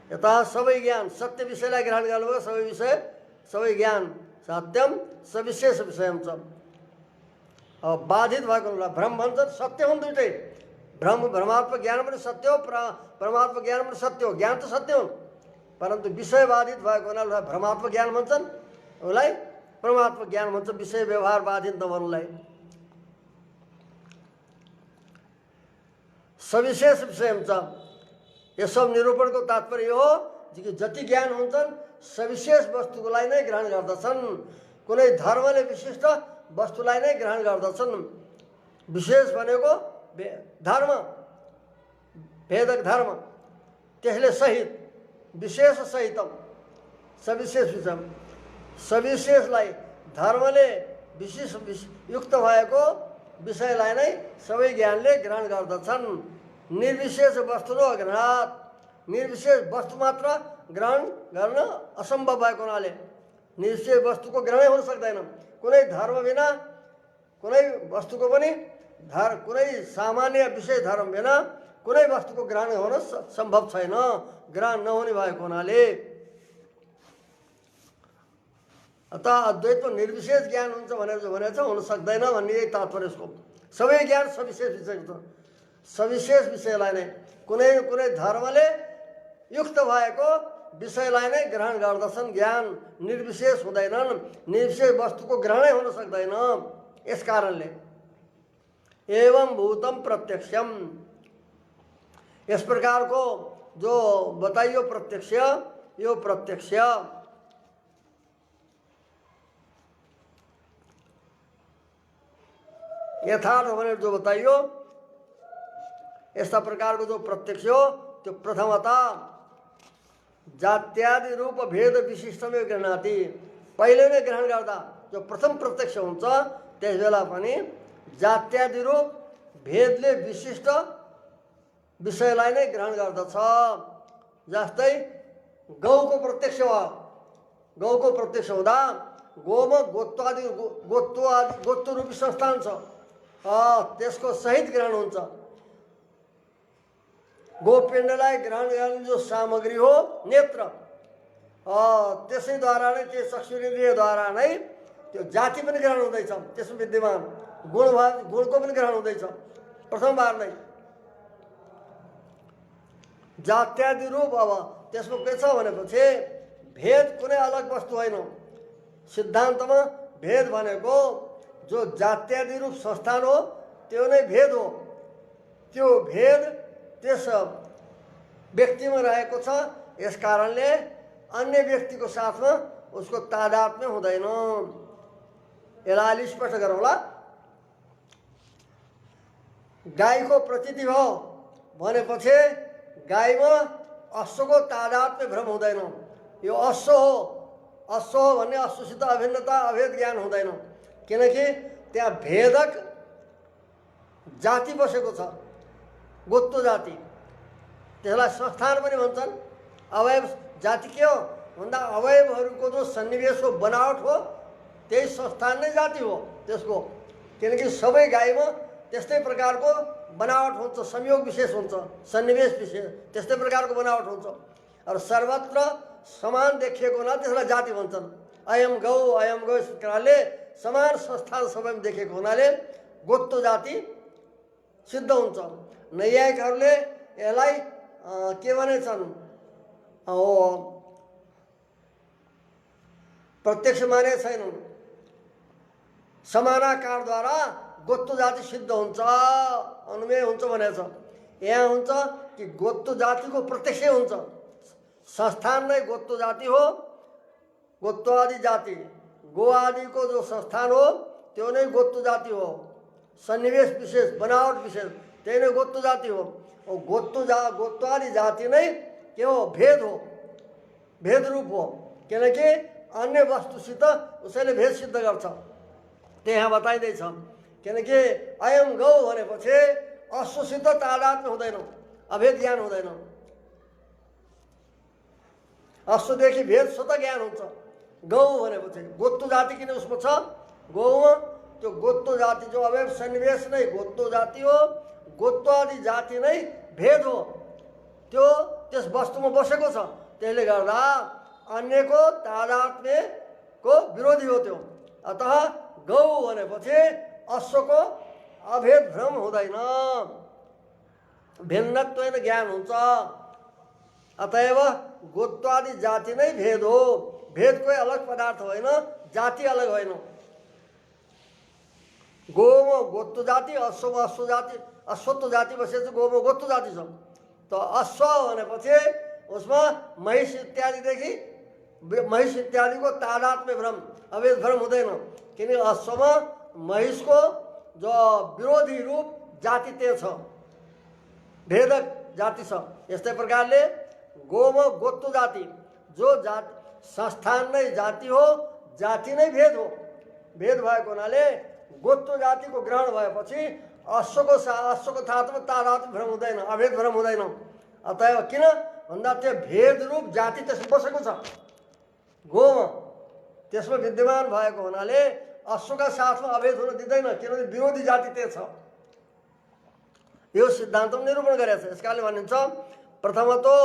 यता सबै ज्ञान सत्य विषयलाई ग्रहण गर्नुभयो, सबै विषय सबै ज्ञान सत्यम सविशेष विषयम छ। अब बाधित भएको हुँदा भ्रम भन्छन्, सत्य हुन् दुइटै, भ्रमात्मक ज्ञान पनि सत्य हो, परमात्मक ज्ञान पनि सत्य हो, ज्ञान त सत्य हुन्, परन्तु विषय बाधित भएको हुनाले भ्रमात्मक ज्ञान भन्छन्, उसलाई परमात्मक ज्ञान भन्छ, विषय व्यवहार बाधित नभन्नुलाई। सविशेष विषय हुन्छ। यो सब निरूपणको तात्पर्य हो कि जति ज्ञान हुन्छन् सविशेष वस्तुलाई नै ग्रहण गर्दछन्, कुनै धर्मले विशिष्ट वस्तुलाई नै ग्रहण गर्दछन्। विशेष भनेको धर्म, भेदक धर्म, त्यसले सहित, विशेष सहितम सविशेष विषय। सविशेषलाई धर्मले विशेष युक्त भएको विषयलाई नै सबै ज्ञानले ग्रहण गर्दछन्। निर्विशेष वस्तु र अग्रहात, निर्विशेष वस्तु मात्र ग्रहण गर्न असम्भव भएको हुनाले निर्विशेष वस्तुको ग्रहणै हुन सक्दैन। कुनै धर्म बिना, कुनै वस्तुको पनि कुनै सामान्य विषय धर्म बिना कुनै वस्तुको ग्रहण हुन सम्भव छैन, ग्रहण नहुने भएको हुनाले। अतः अद्वैतमा निर्विशेष ज्ञान हुन्छ भनेर जो भनेको छ हुन सक्दैन भन्ने यही तात्पर्य यसको। सबै ज्ञान सविशेष विषयको छ, सविशेष विषयलाई नै कुनै न कुनै धर्मले युक्त भएको विषयलाई नै ग्रहण गर्दछन्। ज्ञान निर्विशेष हुँदैनन्, निर्विशेष वस्तुको ग्रहणै हुन सक्दैन। यस कारणले एवं भूतम प्रत्यक्षम, यस प्रकारको जो बताइयो प्रत्यक्ष, यो प्रत्यक्ष यथार्थ भनेर जो बताइयो, यस्ता प्रकारको जो प्रत्यक्ष हो त्यो प्रथमतः जात्यादि रूप भेद विशिष्टमै गृह्णाति, पहिले नै ग्रहण गर्दा जो प्रथम प्रत्यक्ष हुन्छ त्यस बेला पनि जात्यादि रूप भेदले विशिष्ट विषयलाई नै ग्रहण गर्दछ। जस्तै गौको प्रत्यक्ष भयो, गौको प्रत्यक्ष हुँदा गोमा गोत्व रूपी संस्थान छ, त्यसको सहित ग्रहण हुन्छ। गोपिण्डलाई ग्रहण गर्ने जो सामग्री हो नेत्र, त्यसैद्वारा नै, त्यो चक्षुरिन्द्रियद्वारा नै त्यो जाति पनि ग्रहण हुँदैछ, त्यसमा विद्यमान गुणको पनि ग्रहण हुँदैछ प्रथमबार नै। जात्यादि रूप, अब त्यसमा के छ भनेपछि भेद कुनै अलग वस्तु होइन। सिद्धान्तमा भेद भनेको जो जात्यादि रूप संस्थान हो त्यो नै भेद हो। त्यो भेद त्यस व्यक्तिमा रहेको छ, यस कारणले अन्य व्यक्तिको साथमा उसको तादात्म्य हुँदैन। यसलाई अलि स्पष्ट गरौँला। गाईको प्रतीति भयो भनेपछि गाईमा अश्वको तादात्म्य भ्रम हुँदैन। यो अश्व हो, अश्व हो भन्ने अश्वसित अभिन्नता अभेद ज्ञान हुँदैन, किनकि त्यहाँ भेदक जाति बसेको छ, गोत्व जाति, त्यसलाई संस्थान पनि भन्छन्। अवयव जाति के हो भन्दा अवयवहरूको जो सन्निवेश हो, बनावट हो, त्यही संस्थान नै जाति हो त्यसको। किनकि सबै गाईमा त्यस्तै प्रकारको बनावट हुन्छ, संयोग विशेष हुन्छ, सन्निवेश विशेष त्यस्तै प्रकारको बनावट हुन्छ। और सर्वत्र समान देखिएको हुनाले त्यसलाई जाति भन्छन्। अयम गौ यस प्रकारले समान संस्थान सबैमा देखेको हुनाले गोत्व जाति सिद्ध हुन्छ। नैयायिकहरूले यसलाई के भनेछन्, प्रत्यक्ष माने छैनन्, समानाकारद्वारा गोत्व जाति सिद्ध हुन्छ, अनुमेय हुन्छ भनेछ। यहाँ हुन्छ कि गोत्व जातिको प्रत्यक्ष हुन्छ, संस्थान नै गोत्व जाति हो। गोत्व आदि जाति, गो आदिको जो संस्थान हो त्यो नै गोत्व जाति हो। सन्निवेश विशेष, बनावट विशेष, त्यही नै गोत्व जाति हो। और गोत्व आदि जाति नै के हो, भेद हो, भेद रूप हो। किनकि अन्य वस्तुसित उसैले भेद सिद्ध गर्छ, त्यहाँ बताइँदैछ। किनकि अयम गौ भनेपछि अश्वसित तादात्म्य हुँदैन, अभेद ज्ञान हुँदैन। अश्वदेखि भेद स्वतः ज्ञान हुन्छ। गौ भनेपछि गोत्तो जाति किन उसमा छ? गौमा त्यो गोत्तो जाति जो अवयव सन्निवेश नै गोत्तो जाति हो। गोत्तो आदि जाति नै भेद हो, त्यो त्यस वस्तुमा बसेको छ। त्यसले गर्दा अन्यको तादात्म्यको विरोधी हो त्यो। अतः गौ भनेपछि अश्वको अभेद भ्रम हुँदैन, भिन्नत्वेन ज्ञान हुन्छ। अतएव गोत्वादि जाति नै भेद हो। भेद कोही अलग पदार्थ होइन, जाति अलग होइन। गोमा गोत्तो जाति, अश्वमा अश्व जाति, अश्वत्व जाति बसेपछि गोमा गोत्तो जाति छ। तो अश्व भनेपछि उसमा महिष इत्यादिदेखि महिष इत्यादिको तादात्म्य भ्रम अभेद भ्रम हुँदैन, किनकि अश्वमा महिषको जो विरोधी रूप जाति त्यो छ, भेदक जाति छ। यस्तै प्रकारले गोमा गोत्तो जाति जो जाति संस्थान नै जाति हो, जाति नै भेद हो। भेद भएको हुनाले गोत्तो जातिको ग्रहण भएपछि अश्वको थातमा तादात्म्य भ्रम हुँदैन, अभेद भ्रम हुँदैन। अतएव किन भन्दा त्यो भेद रूप जाति त्यसमा बसेको छ गोमा, त्यसमा विद्यमान भएको हुनाले अश्वका साथमा अभेद हुन दिँदैन, किनभने विरोधी जाति त्यो छ। यो सिद्धान्तमा निरूपण गरेको छ। यसकारणले भनिन्छ प्रथमतो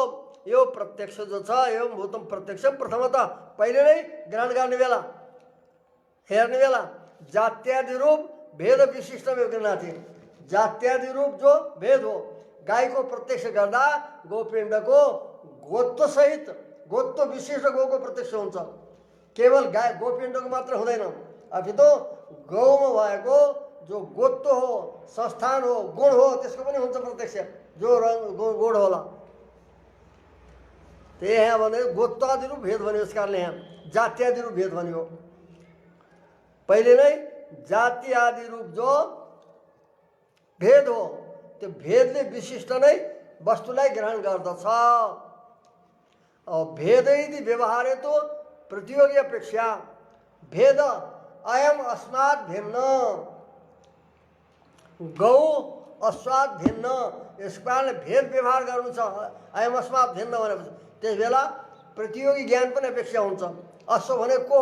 यो प्रत्यक्ष जो छ यो भूतम प्रत्यक्ष प्रथमतः पहिले नै ग्रहण गर्ने बेला हेर्ने बेला जात्यादि रूप भेद विशिष्ट गृह्णाति। जात्यादि रूप जो भेद हो, गाईको प्रत्यक्ष गर्दा गोपिण्डको गोत्व सहित गोत्व विशिष्ट गौको प्रत्यक्ष हुन्छ। केवल गाई गोपिण्डको मात्र हुँदैन, अपितो गौमा भएको जो गोत्व हो, संस्थान हो, गुण हो, त्यसको पनि हुन्छ प्रत्यक्ष, जो रङ गुण होला। त्यही यहाँ भने गोत्वादि रूप भेद भन्यो। यस कारणले यहाँ जात्यादि रूप भेद भन्यो। पहिले नै जाति आदि रूप जो भेद हो, त्यो भेदले विशिष्ट नै वस्तुलाई ग्रहण गर्दछ। भेद यदि व्यवहारे तो प्रतियोगी अपेक्षा भेद अयम अस्मात् भिन्न, गौ अस्मात् भिन्न। यस कारणले भेद व्यवहार गर्नु छ। अयम अस्मात् भिन्न भनेपछि त्यस बेला प्रतियोगी ज्ञान पनि अपेक्षा हुन्छ। अश्व भनेको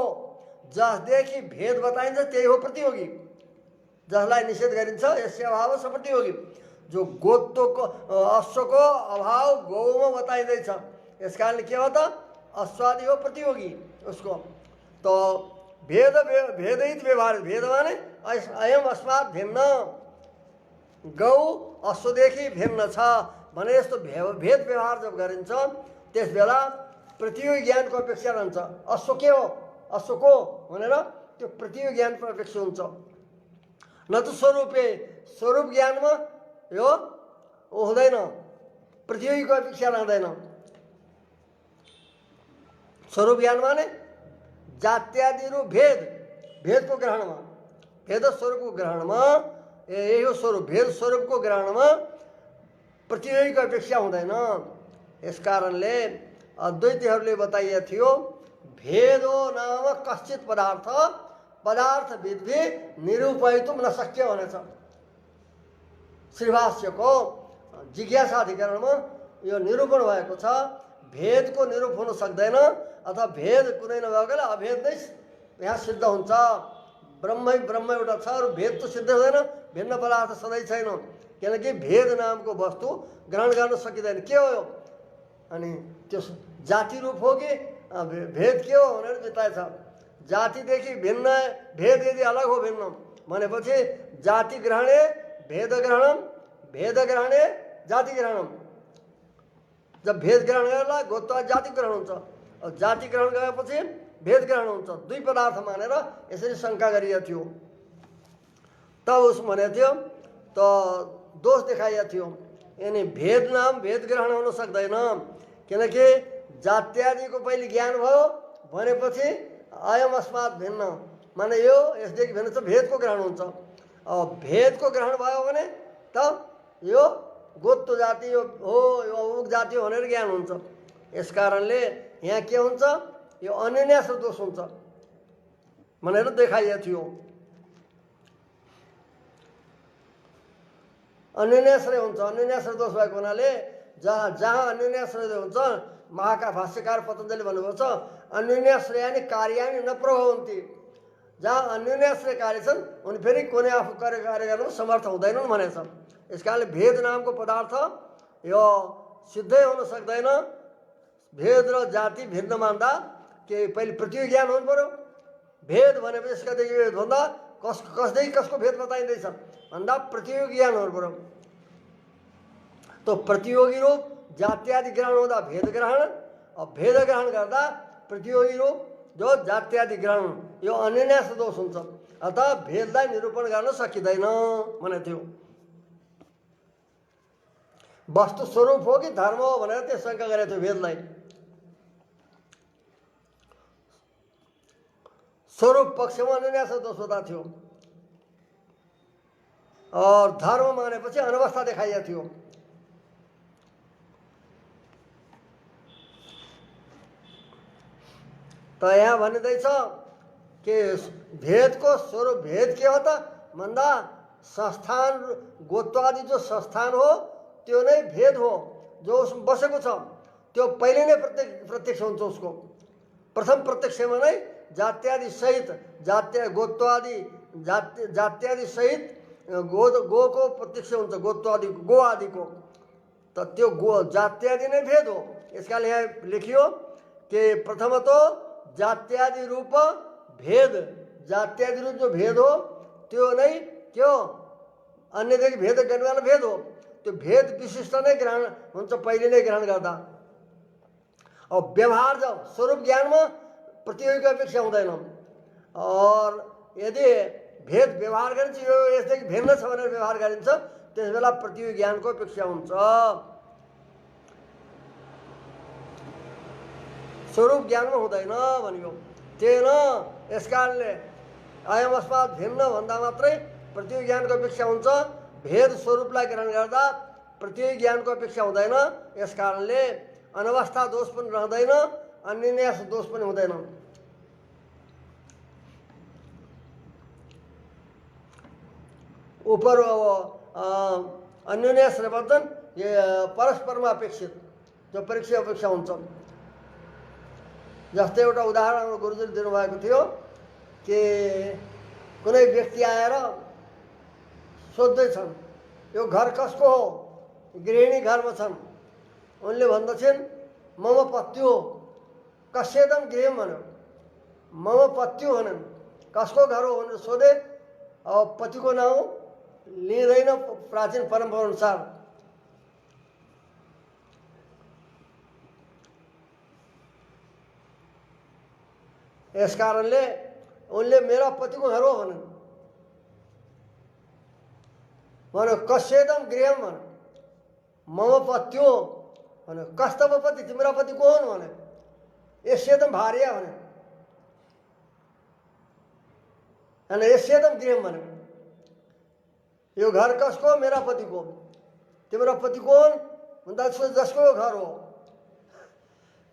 जसदेखि भेद बताइन्छ त्यही हो प्रतियोगी, जसलाई निषेध गरिन्छ यसको अभाव छ प्रतियोगी। जो गोत्वको अश्वको अभाव गौमा बताइँदैछ, यस कारणले के हो त अश्वादि हो प्रतियोगी उसको। तो भेदित व्यवहार, भेद माने अयम अस्मात् भिन्न, गौ अश्वदेखि भिन्न छ भने यस्तो भेद व्यवहार जब गरिन्छ त्यस बेला प्रतियोगी ज्ञानको अपेक्षा रहन्छ। अश्व के हो, अश्वको भनेर त्यो प्रतियोगी ज्ञानको अपेक्षा हुन्छ। न त स्वरूप ज्ञानमा यो हुँदैन, प्रतियोगीको अपेक्षा रहँदैन। स्वरूप ज्ञान माने जात्यादि रूप भेदको ग्रहणमा, भेद स्वरूपको ग्रहणमा यही हो स्वरूप। भेद स्वरूपको ग्रहणमा प्रतियोगीको अपेक्षा हुँदैन। यस कारणले अद्वैतीहरूले बताइएको थियो भेदो नाम कश्चित पदार्थ विधि निरूपयितुम न शक्य भनेछ। श्रीभाष्यको जिज्ञासाधिकरणमा यो निरूपण भएको छ। भेदको निरूप हुन सक्दैन, अथवा भेद कुनै नभएकोले अभेद नै यहाँ सिद्ध हुन्छ। ब्रह्म एउटा छ, अरू भेद त सिद्ध हुँदैन, भिन्न पदार्थ सधैँ छैन। किनकि भेद नामको वस्तु ग्रहण गर्न सकिँदैन। के हो यो? अनि त्यो जाति रूप हो कि भेद के हो भनेर जिताएछ। जातिदेखि भिन्न, भेद यदि अलग हो भिन्न भनेपछि जाति ग्रहणे भेद ग्रहणम, भेद ग्रहणे जाति ग्रहणम। जब भेद ग्रहण गर्दा गोत्व जाति ग्रहण हुन्छ, और जाति ग्रहण गरेपछि भेद ग्रहण हुन्छ। दुई पदार्थ मानेर यसरी शङ्का गरिएको थियो। तब उस भनेको थियो त दोष देखाइएको थियो। यानी भेद नाम भेद ग्रहण हुन सक्दैन, किनकि जात्यादिको पहिले ज्ञान भयो भनेपछि अयम अस्मात् भिन्न माने यो यसदेखि भिन्न छ, भेदको ग्रहण हुन्छ। अब भेदको ग्रहण भयो भने त यो गोत्व जाति हो, यो अमुक जाति हो भनेर ज्ञान हुन्छ। यस कारणले यहाँ के हुन्छ, यो अन्यन्याश्रय दोष हुन्छ भनेर देखाइएको थियो। अन्यन्याश्रय हुन्छ, अन्यन्याश्रय दोष भएको हुनाले जहाँ अन्यन्याश्रय हुन्छ महाका भाष्यकार पतञ्जलि भन्नुभएको छ अन्योन्याश्रयानि कार्याणि न प्रभवन्ति। जहाँ अन्योन्याश्रय कार्य छन् उनी फेरि कुनै आफू कार्य गर्नु समर्थ हुँदैनन् भनेछ। यस कारणले भेद नामको पदार्थ यो सिद्धै हुन सक्दैन। भेद र जाति भिन्न मान्दा के पहिले प्रतियोगी ज्ञान हुनु पर्यो। भेद भनेपछि यसका भेद भन्दा कसको भेद बताइँदैछ भन्दा प्रतियोगी ज्ञान हुनु पर्यो। तो प्रतियोगी रूप जात्यादि ग्रहण हुँदा भेद ग्रहण, भेद ग्रहण गर्दा प्रतियोगी रूप जो जात्यादि ग्रहण यो अन्यन्यास दोष हुन्छ। अतः भेदलाई निरूपण गर्न सकिँदैन भने थियो। वस्तु स्वरूप हो कि धर्म हो भनेर त्यो शङ्का गरेको थियो भेदलाई। स्वरूप पक्षमा अन्यन्यास दोष हुँदा थियो और धर्म मानेपछि अनवस्था देखाइएको थियो। तो यहाँ भनिँदैछ कि भेदको स्वरूप भेद के हो त भन्दा संस्थान गोत्वादि जो संस्थान हो त्यो नै भेद हो। जो उसमा बसेको छ त्यो पहिले नै प्रत्यक्ष हुन्छ। उसको प्रथम प्रत्यक्षमा नै जात्यादि सहित गोत्वादि जात्यादि सहित गोको प्रत्यक्ष हुन्छ। गोत्वादि गो आदिको त त्यो गो जात्यादि नै भेद हो। यसकारण यहाँ लेखियो कि प्रथमतो जात्यादि रूप भेद, जात्यादि रूप जो भेद हो त्यो नै क्यों अन्यदेखि भेद गर्नेवाला भेद हो। त्यो भेद विशिष्ट नै ग्रहण हुन्छ पहिले नै ग्रहण गर्दा। और व्यवहार जब स्वरूप ज्ञानमा प्रतियोगी अपेक्षा हुँदैन। और यदि भेद व्यवहार गरिन्छ यो यसदेखि भिन्न छ भनेर व्यवहार गरिन्छ त्यस बेला प्रतियोगी ज्ञानको अपेक्षा हुन्छ। स्वरूप ज्ञानमा हुँदैन भनियो। तेन यस कारणले अयम अस्मात् भिन्न भन्दा मात्रै प्रतियोगी ज्ञानको अपेक्षा हुन्छ। भेद स्वरूपलाई ग्रहण गर्दा प्रतियोगी ज्ञानको अपेक्षा हुँदैन। यस कारणले अनवस्था दोष पनि रहँदैन, अन्यन्यास दोष पनि हुँदैन। ऊपर अन्योन्यास प्रवर्तन ये परस्परमा अपेक्षित जो परीक्षा अपेक्षा हुन्छ। जस्तै एउटा उदाहरण गुरुजीले दिनुभएको थियो कि कुनै व्यक्ति आएर सोध्दैछन् यो घर कसको हो, गृहिणी घरमा छन्। उनले भन्दछन् मम पत्यो कस्यदम गृहम भन्यो। मम पत्यो भनन् कसको घर हो भनेर सोधे। अब पतिको नाउँ लिँदैन प्राचीन परम्परा अनुसार। यस कारणले उनले मेरा पतिको घर हो भनन्। भन्यो कस्यदम गृहम भन्यो। मम पत्यो भन्यो कस्तव पति तिम्रा पति को हुन् भन्यो। यस्यदम भार्या भन्यो अनि यस्यदम गृहम भन्यो। यो घर कसको, मेरा पतिको। तिम्रो पति को हुन् भन्दा जसको घर हो।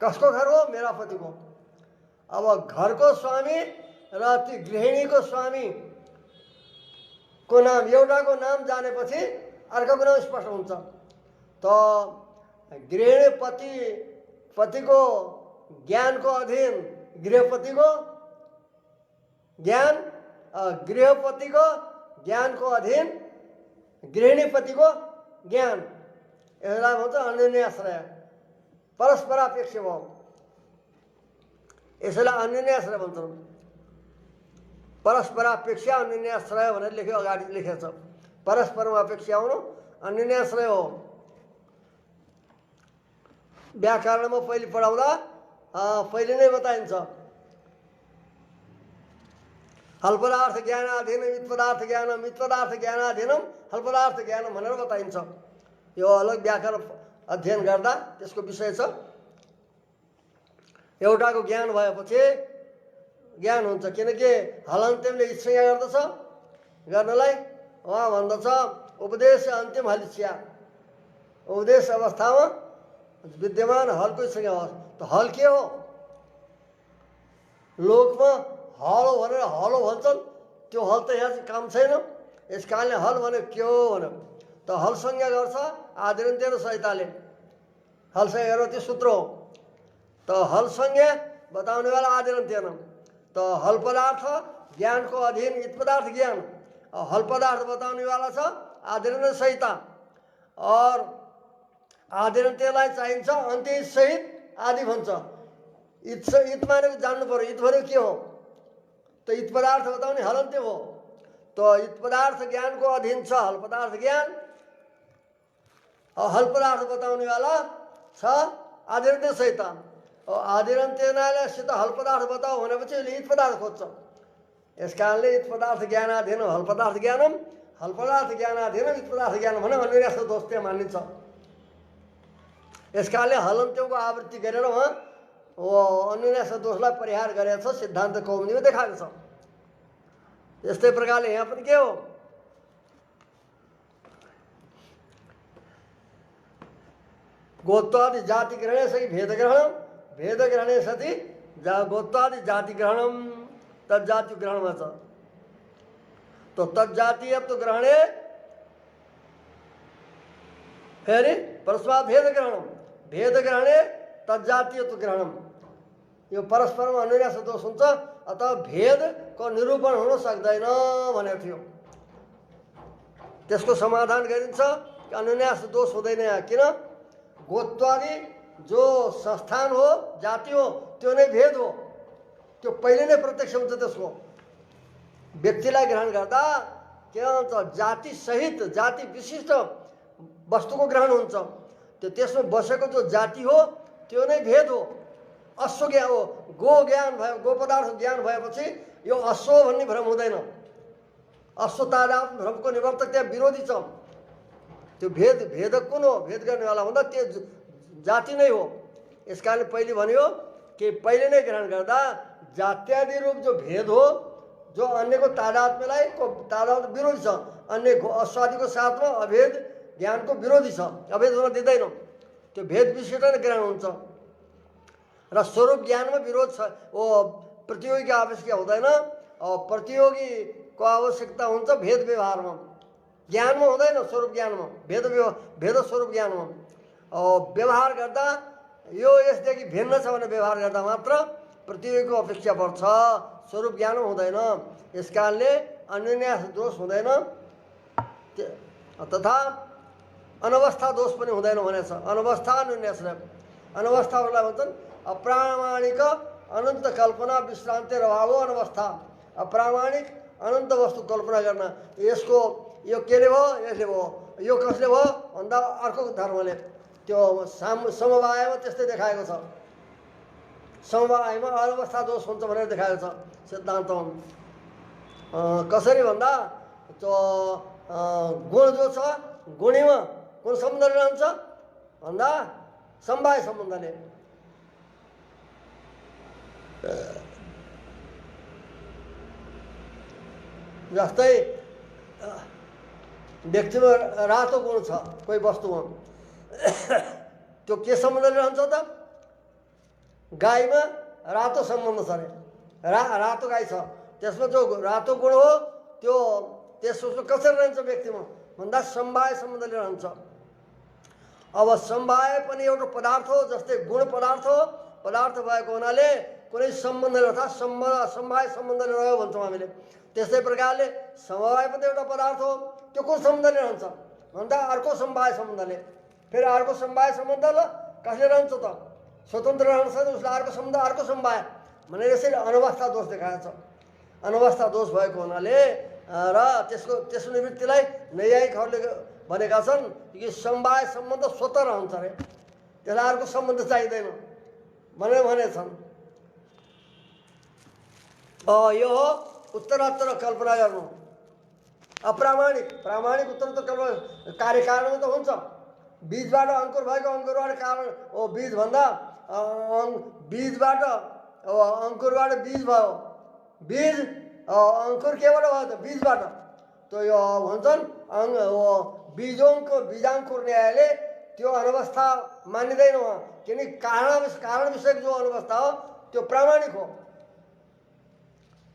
कसको घर हो, मेरा पतिको। अब घरको स्वामी र ती गृहिणीको स्वामी को नाम एउटाको नाम जानेपछि अर्कोको नाम स्पष्ट हुन्छ। त गृहिणी पतिको ज्ञानको अधीन गृहपतिको ज्ञान, गृहपतिको ज्ञानको अधीन गृहिणीपतिको ज्ञान। यसलाई भन्छ अन्योन्याश्रय, परस्परापेक्ष भाव। यसलाई अन्योन्याश्रय भन्छन्। परस्परापेक्षा अन्योन्याश्रय भनेर लेख्यो, अगाडि लेखेको छ। परस्परमा अपेक्षा हुनु अन्योन्याश्रय हो। व्याकरणमा पहिले पढाउँदा पहिले नै बताइन्छ हलपदार्थ ज्ञानाधीनम मितपदार्थ ज्ञानम मितपदार्थ ज्ञानाधीनम हलपदार्थ ज्ञानम भनेर बताइन्छ। यो अलग व्याकरण अध्ययन गर्दा त्यसको विषय छ। एउटाको ज्ञान भएपछि ज्ञान हुन्छ। किनकि हलन्त्यमले इच्छा गर्दछ गर्नलाई उहाँ भन्दछ उपदेश अन्तिम हलिच्छा। उपदेश अवस्थामा विद्यमान हलको इच्छा होस्। त हल के हो? लोकमा हल भनेर हलो भन्छन्, त्यो हल त यहाँ चाहिँ काम छैन। यस कारणले हल भने के हो भन्यो त हल संज्ञा गर्छ आदिरन्त्य र सहिताले। हल संज्ञा गरेर त्यो सूत्र हो। त हल संज्ञा बताउनेवाला आदिरन्त्यन। त हल पदार्थ ज्ञानको अधीन इत पदार्थ ज्ञान, हल पदार्थ बताउनेवाला छ आदिरन्त्य संहिता। और आदिरन्त्यलाई चाहिन्छ अन्त्य सहित आदि भन्छ। इत मानेको जान्नु पर्यो, इत भनेको के हो? त इत पदार्थ बताउने हलन्त्य हो। त इत पदार्थ ज्ञानको अधीन छ हल पदार्थ ज्ञान, हल पदार्थ बताउनेवाला छ आदिरन्त्य संहिता। आदिरन्त्यसित हल पदार्थ बताऊ भनेपछि इत पदार्थ खोज्छ। यस कारणले इत पदार्थ ज्ञानाधीन हल पदार्थ ज्ञानम, हल पदार्थ ज्ञानाधीन इत पदार्थ ज्ञानम भने अन्यन्यास दोष त्यहाँ मानिन्छ। यस कारणले हलन्त्यको आवृत्ति गरेर उहाँ अन्यन्यास दोषलाई परिहार गरेको छ, सिद्धान्त कौमुदीमा देखाएको छ। यस्तै प्रकारले यहाँ पनि के हो? गोत्वादि जाति ग्रहणे सति भेद ग्रहणम, भेद ग्रहणे सति गोत्वादि जाति ग्रहणम तज्जाति ग्रहणमा छ। तो तज्जातीयत्व ग्रहणे फेरि परस्पर भेद ग्रहणम, भेद ग्रहणे तज्जातीयत्व ग्रहणम। यो परस्परमा अन्यन्यास दोष हुन्छ, अतः भेदको निरूपण हुन सक्दैन भनेको थियो। त्यसको समाधान गरिन्छ कि अन्यन्यास दोष हुँदैन यहाँ। किन? गोत्वादि जो संस्थान हो, जाति हो, त्यो नै भेद हो। त्यो पहिले नै प्रत्यक्ष हुन्छ। त्यसको व्यक्तिलाई ग्रहण गर्दा के हुन्छ? जाति सहित जाति विशिष्ट वस्तुको ग्रहण हुन्छ। त्यो त्यसमा बसेको जो जाति हो त्यो नै भेद हो। अश्व ज्ञान हो, गो ज्ञान भयो, गो पदार्थ ज्ञान भएपछि यो अश्व भन्ने भ्रम हुँदैन। अश्व तादाद भ्रमको निवर्तक त्यहाँ विरोधी छ। त्यो भेदक कुन हो? भेद गर्नेवाला भन्दा त्यो जाति नै हो। यस कारणले पहिले भन्यो कि पहिले नै ग्रहण गर्दा जात्यादि रूप जो भेद हो, जो अन्यको तादात्म्यलाई तादाद विरोधी छ, अन्य अश्वादिको साथमा अभेद ज्ञानको विरोधी छ, अभेद हुन दिँदैन। त्यो भेद विशिष्ट नै ग्रहण हुन्छ। र स्वरूप ज्ञानमा विरोध छ। प्रतियोगी आवश्यकता हुँदैन, प्रतियोगीको आवश्यकता हुन्छ भेद व्यवहारमा। ज्ञानमा हुँदैन, स्वरूप ज्ञानमा, भेद स्वरूप ज्ञानमा। व्यवहार गर्दा यो यसदेखि भिन्न छ भने व्यवहार गर्दा मात्र प्रतियोगीको अपेक्षा पर्छ, स्वरूप ज्ञानमा हुँदैन। यस कारणले अन्यन्यास दोष हुँदैन, तथा अनवस्था दोष पनि हुँदैन भनेछ। अनवस्था अन्यन्यासलाई, अनवस्थाहरूलाई भन्छन् अप्रामाणिक अनन्त कल्पना विश्रान्ति अभाव हो अनवस्था। अप्रामाणिक अनन्त वस्तु कल्पना गर्न, यसको यो केले भयो, यसले भयो, यो कसले भयो भन्दा अर्को धर्मले। त्यो समवायमा त्यस्तै देखाएको छ। समवायमा अनवस्था दोष हुन्छ भनेर देखाएको छ सिद्धान्तमा। कसरी भन्दा त्यो गुण जो छ, गुणीमा कुन सम्बन्धले रहन्छ भन्दा समवाय सम्बन्धले। जस्तै व्यक्तिमा रातो गुण छ कोही वस्तुमा, त्यो के सम्बन्धले रहन्छ त? गाईमा रातो सम्बन्ध छ अरे, रातो गाई छ, त्यसमा जो रातो गुण हो त्यो त्यसको कसरी रहन्छ व्यक्तिमा भन्दा समवाय सम्बन्धले रहन्छ। अब समवाय पनि एउटा पदार्थ हो, जस्तै गुण पदार्थ हो। पदार्थ भएको हुनाले कुनै सम्बन्धले अर्थात् समवाय सम्बन्धले रह्यो भन्छौँ हामीले। त्यस्तै प्रकारले समवाय पनि एउटा पदार्थ हो, त्यो कुन सम्बन्धले रहन्छ भन्दा अर्को समवाय सम्बन्धले। फेरि अर्को समवाय सम्बन्ध ल कसले रहन्छ त? स्वतन्त्र रहन सक्छ, उसलाई अर्को सम्बन्ध अर्को समवाय भनेर यसरी अनवस्था दोष देखाएको छ। अनवस्था दोष भएको हुनाले र त्यसको निवृत्तिलाई नैयायिकहरूले भनेका छन् कि समवाय सम्बन्ध स्वतः रहन्छ अरे, त्यसलाई अर्को सम्बन्ध चाहिँदैन भनेर भनेछन्। यो हो उत्तरोत्तर कल्पना गर्नु। अप्रामाणिक प्रामाणिक उत्तरोत्तर कल्पना कार्यकारणमा त हुन्छ। बीजबाट अङ्कुर भएको, अङ्कुरबाट कारण हो बीज भन्दा बीजबाट अङ्कुरबाट बीज भयो, बीज अङ्कुर केबाट भयो त? बीजबाट। त यो भन्छन् बीजाङ्कुर न्यायले त्यो अनवस्था मानिँदैन उहाँ, किनकि कारण विषयक जो अनवस्था हो त्यो प्रामाणिक हो।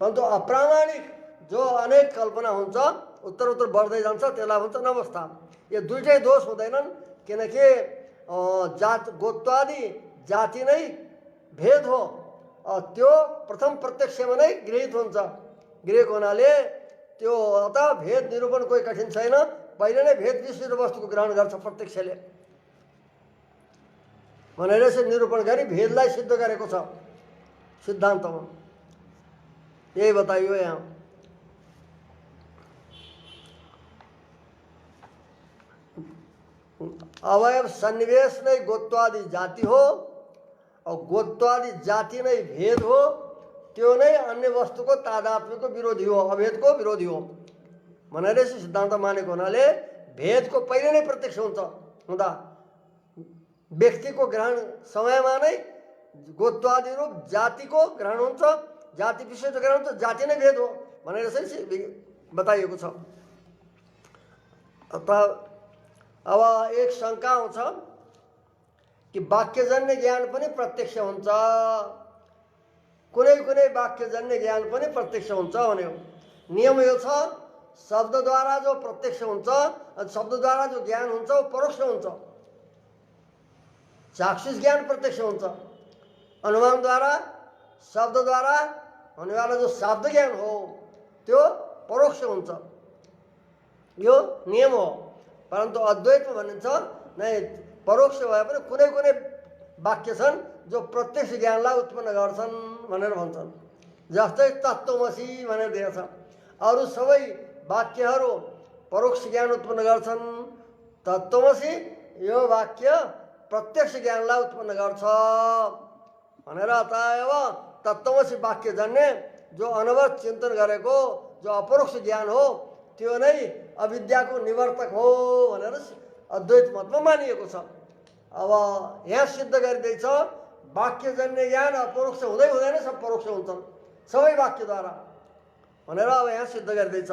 परन्तु अप्रामाणिक जो अनेक कल्पना हुन्छ, उत्तरोत्तर बढ्दै जान्छ, त्यसलाई भन्छ अनवस्था। यो दुइटै दोष हुँदैनन्, किनकि गोत्वादि जाति नै भेद हो त्यो प्रथम प्रत्यक्षमा नै गृहीत हुन्छ। गृहित हुनाले त्यो अतः भेद निरूपण कोही कठिन छैन। पहिले नै भेद विशिष्ट वस्तुको ग्रहण गर्छ प्रत्यक्षले भनेर यसरी निरूपण गरी भेदलाई सिद्ध गरेको छ सिद्धान्तमा। यही बताइयो यहाँ। अवयव सन्निवेश नै गोत्वादि जाति हो और गोत्वादि जाति नै भेद हो। त्यो नै अन्य वस्तुको तादात्म्यको विरोधी हो, अभेदको विरोधी हो भनेर यसो सिद्धान्त मानेको हुनाले भेदको पहिले नै प्रत्यक्ष हुन्छ हुँदा व्यक्तिको ग्रहण समयमा नै गोत्वादि रूप जातिको ग्रहण हुन्छ। जाति विशेष ग्रहण हुन्छ, जाति नै भेद हो भनेर यसरी बताइएको छ। अब एक शङ्का आउँछ कि वाक्यजन्य ज्ञान पनि प्रत्यक्ष हुन्छ, कुनै कुनै वाक्यजन्य ज्ञान पनि प्रत्यक्ष हुन्छ भन्यो। नियम यो छ शब्दद्वारा जो प्रत्यक्ष हुन्छ शब्दद्वारा जो ज्ञान हुन्छ वो परोक्ष हुन्छ। चाक्षुष ज्ञान प्रत्यक्ष हुन्छ, अनुमानद्वारा शब्दद्वारा हुनेवाला जो शब्द ज्ञान हो त्यो परोक्ष हुन्छ। यो नियम हो। परन्तु अद्वैतमा भनिन्छ नै परोक्ष भए पनि कुनै कुनै वाक्य छन् जो प्रत्यक्ष ज्ञानलाई उत्पन्न गर्छन् भनेर भन्छन्। जस्तै तत्त्वमसि भनेर दिएको छ। अरू सबै वाक्यहरू परोक्ष ज्ञान उत्पन्न गर्छन्। तत्त्वमसि यो वाक्य प्रत्यक्ष ज्ञानलाई उत्पन्न गर्छ भनेर अतएव तत्त्वमसि वाक्यजन्य जो अनवरत चिन्तन गरेको जो अपरोक्ष ज्ञान हो त्यो नै अविद्याको निवर्तक हो भनेर अद्वैत मतमा मानिएको छ। अब यहाँ सिद्ध गरिँदैछ वाक्यजन्य ज्ञान अपरोक्ष हुँदै हुँदैन सब परोक्ष हुन्छन् सबै वाक्यद्वारा भनेर अब यहाँ सिद्ध गरिँदैछ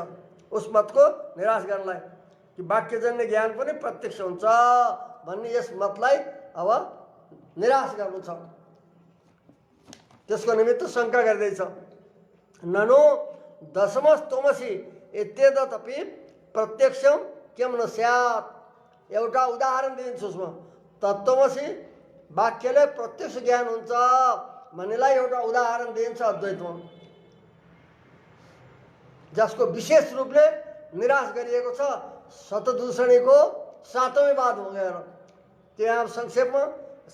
उस मतको निराश गर्नलाई कि वाक्यजन्य ज्ञान पनि प्रत्यक्ष हुन्छ भन्ने यस मतलाई अब निराश गर्नु छ। त्यसको निमित्त शङ्का गरिँदैछ। ननु दशमस्तमसि इत्येतदपि प्रत्यक्षं किम न स्यात्। एउटा उदाहरण दिन्छु उसमा। तत्त्वमसि वाक्यले प्रत्यक्ष ज्ञान हुन्छ भन्नेलाई एउटा उदाहरण दिन्छ अद्वैतमा जसको विशेष रूपले निराश गरिएको छ शतदूषणीको 7औं वाद भएर। त्यहाँ संक्षेपमा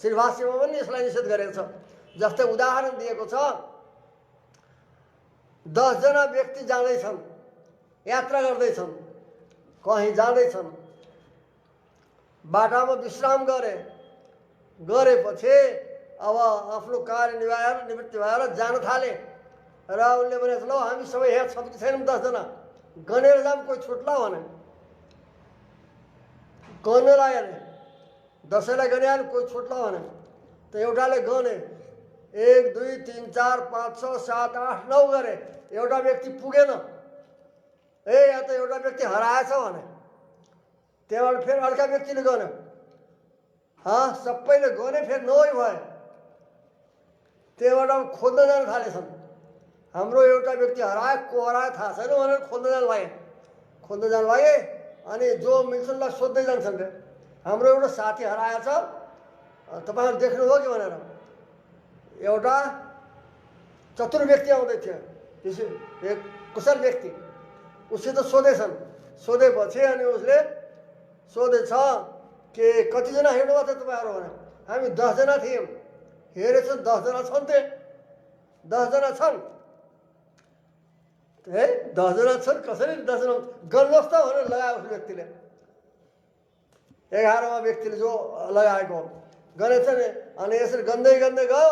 श्रीभाष्यमा पनि यसलाई निषेध गरेको छ। जस्तै उदाहरण दिएको छ 10 जना व्यक्ति जाँदैछन्, यात्रा गर्दैछन्, कहीँ जाँदैछन्, बाटामा विश्राम गरेपछि अब आफ्नो कार्य निवृत्ति भएर जान थाले र उनले भने ल हामी सबै यहाँ छौँ कि छैनौँ 10 जना गनेर जाम कोही छुट्ला भने गनेलाई हाले 10लाई गने कोही छुट्ला भने त एउटाले गने 1 2 3 4 5 6 7 8 9 गरे एउटा व्यक्ति पुगेन। या त एउटा व्यक्ति हराएछ भने त्यहाँबाट फेरि अर्का व्यक्तिले गन्यो। सबैले गने फेरि 9 भयो। त्यहाँबाट खोज्न जान थालेछन्। हाम्रो एउटा व्यक्ति हरायो को हरायो थाहा छैन भनेर खोज्न जान लागे अनि जो मिल्छन्लाई सोध्दै जान्छन् रे हाम्रो एउटा साथी हराएछ तपाईँहरू देख्नुभयो कि भनेर। एउटा चतुर व्यक्ति आउँदै थियो त्यसै एक कुशल व्यक्ति उसित सोधेछन्। सोधेपछि अनि उसले सोधेछ कि कतिजना हिँड्नुभएको थियो तपाईँहरू भने हामी 10 जना थियौँ। हेरेछन् 10 जना छन् 10 जना छन् 10 जना छन् कसरी 10 जना गर्नुहोस् त भनेर लगायो उस व्यक्तिले। 11वां व्यक्तिले जो लगाएको गरेछ नि अनि यसरी गन्दै गयो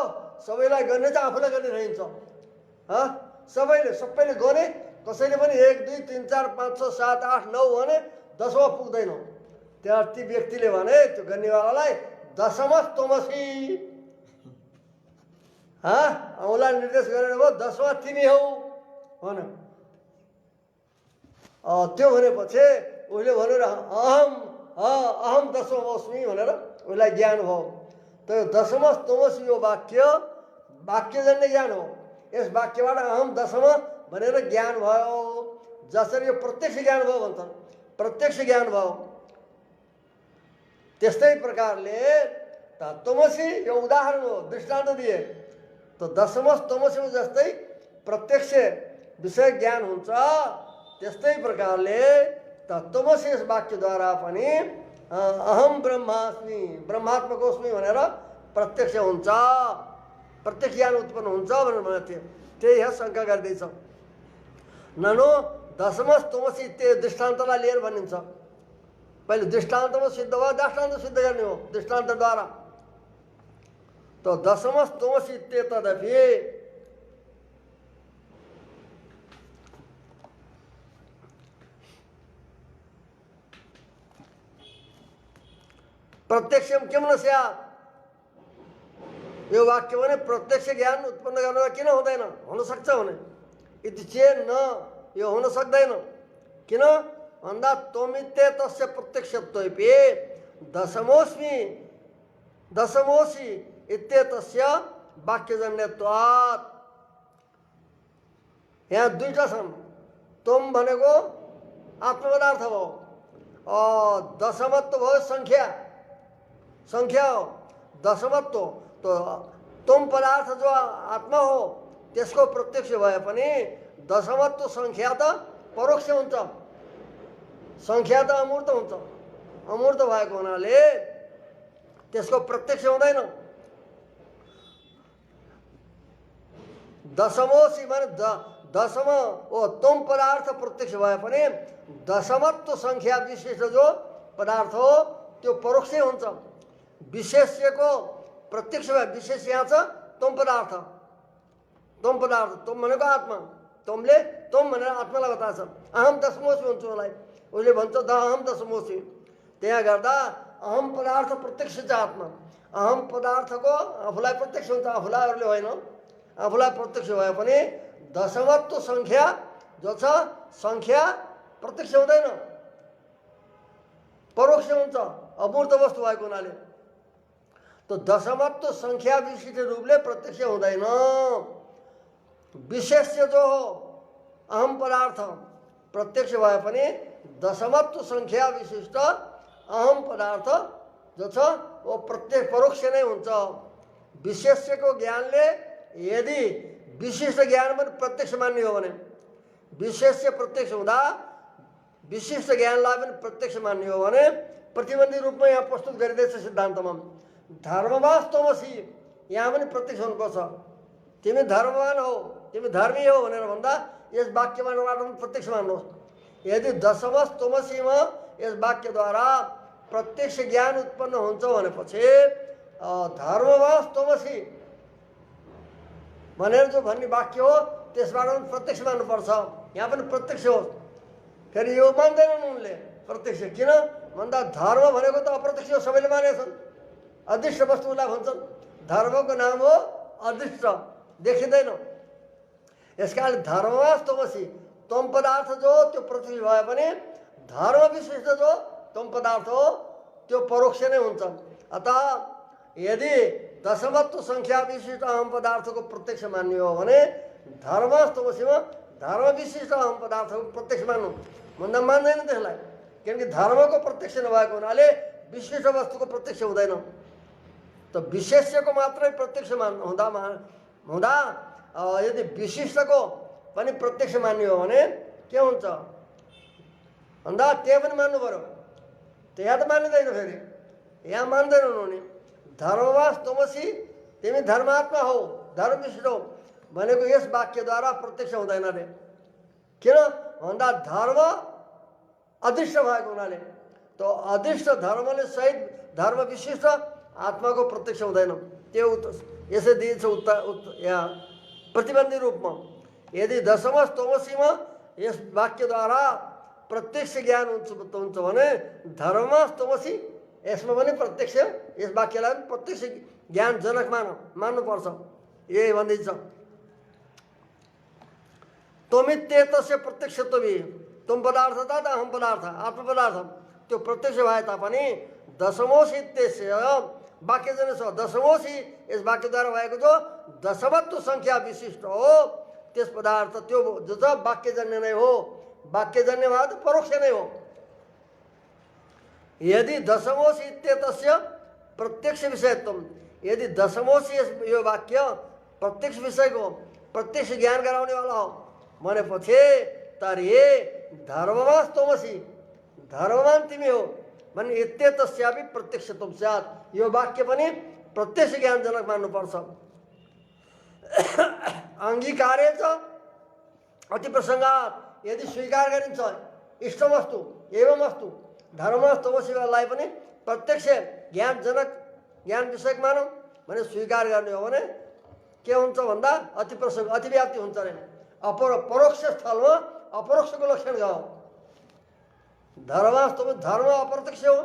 सबैलाई गर्ने चाहिँ आफूलाई गर्ने रहन्छ। सबैले गने कसैले पनि 1 2 3 4 5 6 7 8 9 भने 10वां पुग्दैन। त्यहाँ ती व्यक्तिले भने त्यो गर्नेवालालाई दशमस्तमसि औँलाई निर्देश गरेर भयो 10वां तिमी हौ भन्यो। त्यो भनेपछि उसले भनेर अहम दशमस्मि भनेर उसलाई ज्ञान भयो। त्यो दशमस्तमसि यो वाक्यजन्य ज्ञान हो। यस वाक्यबाट अहम दशम भनेर ज्ञान भयो। जसरी यो प्रत्यक्ष ज्ञान भयो भन्छन् प्रत्यक्ष ज्ञान भयो त्यस्तै प्रकारले तत्त्वमसि यो उदाहरण हो दृष्टान्त दिए तो दशमस तमसी जस्तै प्रत्यक्ष विषय ज्ञान हुन्छ त्यस्तै प्रकारले तत्त्वमसि यस वाक्यद्वारा पनि अहम ब्रह्मास्मि ब्रह्मात्मकोस्मि भनेर प्रत्यक्ष हुन्छ, प्रत्यक्ष ज्ञान उत्पन्न हुन्छ भनेर भनेको थियो। त्यही यहाँ शङ्का गर्दैछ। ननो दशमस तमसी त्यो दृष्टान्तलाई लिएर भनिन्छ। पहिले दृष्टान्तमा सिद्ध भयो, दृष्टान्त सिद्ध गर्ने हो दृष्टान्तद्वारा। तो दशमस तमसी तदपि प्रत्यक्षम किम न स्यात्, यो वाक्य भने प्रत्यक्ष ज्ञान उत्पन्न गर्नलाई किन हुँदैन, हुन सक्छ भने इति चेत् न, यो हुन सक्दैन। किन भन्दा त्वमित्ते तस्य प्रत्यक्षत्वैपि दशमोस्मि दशमोसि इत्येतस्य वाक्यजन्यत्वात्। यहाँ दुईटा छन्। त्वम भनेको आत्मपदार्थ हो, दशमत्व भयो संख्या, संख्या हो दशमत्व। तो तुम पदार्थ जो आत्मा हो त्यसको प्रत्यक्ष भए पनि दशमत्व संख्या त परोक्ष हुन्छ, संख्या त अमूर्त हुन्छ। अमूर्त भएको हुनाले त्यसको प्रत्यक्ष हुँदैन। दशमोसी माने दशम ओ तुम पदार्थ प्रत्यक्ष भए पनि दशमत्व संख्या विशिष्ट जो पदार्थ हो त्यो परोक्ष हुन्छ। विशेष्यको प्रत्यक्ष भए विशेष यहाँ छ तुम पदार्थ, तुम पदार्थ, तुम भनेको आत्मा। तुमले तुम भनेर आत्मालाई बताएको छ। अहम दशमोसी हुन्छ उसलाई, उसले भन्छ द अहम दशमोसी। त्यहाँ गर्दा अहम पदार्थ प्रत्यक्ष छ आत्मा। अहम पदार्थको आफूलाई प्रत्यक्ष हुन्छ, आफूलाई अरूले होइन। आफूलाई प्रत्यक्ष भए पनि दशमत्व संख्या जो छ संख्या प्रत्यक्ष हुँदैन, परोक्ष हुन्छ, अमूर्त वस्तु भएको हुनाले। तो दशमत्व संख्या विशिष्ट रूपले प्रत्यक्ष हुँदैन। विशेष्य जो हो अहम पदार्थ प्रत्यक्ष भए पनि दशमत्व संख्या विशिष्ट अहम पदार्थ जो छ वो प्रत्यक्ष परोक्ष नै हुन्छ। विशेष्यको ज्ञानले यदि विशिष्ट ज्ञान पनि प्रत्यक्ष मान्ने हो भने, विशेष्य प्रत्यक्ष हुँदा विशिष्ट ज्ञानलाई पनि प्रत्यक्ष मान्ने हो भने प्रतिबन्धी रूपमा यहाँ प्रस्तुत गरिँदैछ सिद्धान्तमा। धर्मवास तमसी यहाँ पनि प्रत्यक्ष हुनुपर्छ। तिमी धर्मवान हो, तिमी धर्मी हो भनेर भन्दा यस वाक्यबाट पनि प्रत्यक्ष मान्नुहोस्। यदि दशमस तमसीमा यस वाक्यद्वारा प्रत्यक्ष ज्ञान उत्पन्न हुन्छ भनेपछि धर्मवास तमसी भनेर जो भन्ने वाक्य हो त्यसबाट पनि प्रत्यक्ष मान्नुपर्छ। यहाँ पनि प्रत्यक्ष होस्। फेरि यो मान्दैनन् उनले प्रत्यक्ष। किन भन्दा धर्म भनेको त अप्रत्यक्ष हो, सबैले मानेछन्। अदृष्ट वस्तुलाई भन्छन्। धर्मको नाम हो अदृष्ट, देखिँदैन। यसकारण धर्मवास तमसी, तम पदार्थ जो त्यो प्रत्यक्ष भए पनि धर्म विशिष्ट जो तम पदार्थ हो त्यो परोक्ष नै हुन्छ। अतः यदि दशमत्व संख्या विशिष्ट अहम पदार्थको प्रत्यक्ष मान्ने हो भने धर्मवास तमसीमा धर्म विशिष्ट अहम पदार्थको प्रत्यक्ष मान्नु भन्दा मान्दैन त्यसलाई। किनकि धर्मको प्रत्यक्ष नभएको हुनाले विशिष्ट वस्तुको प्रत्यक्ष हुँदैन। त विशेष्यको मात्रै प्रत्यक्ष हुँदा यदि विशिष्टको पनि प्रत्यक्ष मान्ने हो भने के हुन्छ भन्दा त्यहाँ पनि मान्नु पर्यो। त्यहाँ त मानिँदैन। फेरि यहाँ मान्दैनन् उनी। धर्मवास तमसी, तिमी धर्मात्मा हो, धर्म विशिष्ट हो भनेको यस वाक्यद्वारा प्रत्यक्ष हुँदैन रे। किन भन्दा धर्म अदृष्ट भएको हुनाले। तो अदृष्ट धर्मले सहित धर्म विशिष्ट आत्माको प्रत्यक्ष हुँदैन। त्यो यसै दिन्छ यहाँ प्रतिबन्धी रूपमा। यदि दशमस तमसीमा यस वाक्यद्वारा प्रत्यक्ष ज्ञान हुन्छ भने धर्मवास तमसी यसमा पनि प्रत्यक्ष, यस वाक्यलाई पनि प्रत्यक्ष ज्ञान जनक मान्नुपर्छ। यही भन्दैछ। त्वमित्येतस्य प्रत्यक्षत्वभि, तुम पदार्थ तथा अहम पदार्थ आत्म पदार्थ त्यो प्रत्यक्ष भए तापनि दशमोसी इत्यस्य वाक्यजन्य छ। दशमोसी यस वाक्यद्वारा भएको जो दशमत्व संख्या विशिष्ट हो त्यस पदार्थ त्यो जो छ वाक्यजन्य नै हो। वाक्यजन्य भयो त परोक्ष नै हो। यदि दशमोसी इत्येतस्य प्रत्यक्ष विषयत्वम, यदि दशमोसी यो वाक्य प्रत्यक्ष विषयको प्रत्यक्ष ज्ञान गराउने वाला हो भनेपछि तर्हि धर्मवास तमसी धर्मवान तिमी हो भने यत्ते तस्यापि प्रत्यक्षत्वम स्यात् यो वाक्य पनि प्रत्यक्ष ज्ञानजनक मान्नुपर्छ। अंगीकारे च अति प्रसंगात यदि स्वीकार गरिन्छ इष्टवस्तु एवं वस्तु धर्मस्तमसीलाई पनि प्रत्यक्ष ज्ञानजनक ज्ञान विषयक मानौँ भने स्वीकार गर्ने हो भने के हुन्छ भन्दा अति प्रसंग अतिव्याप्ति हुन्छ अरे। परोक्ष स्थलमा अपरोक्षको लक्षण गयो। धर्मवास्तव धर्म अप्रत्यक्ष हो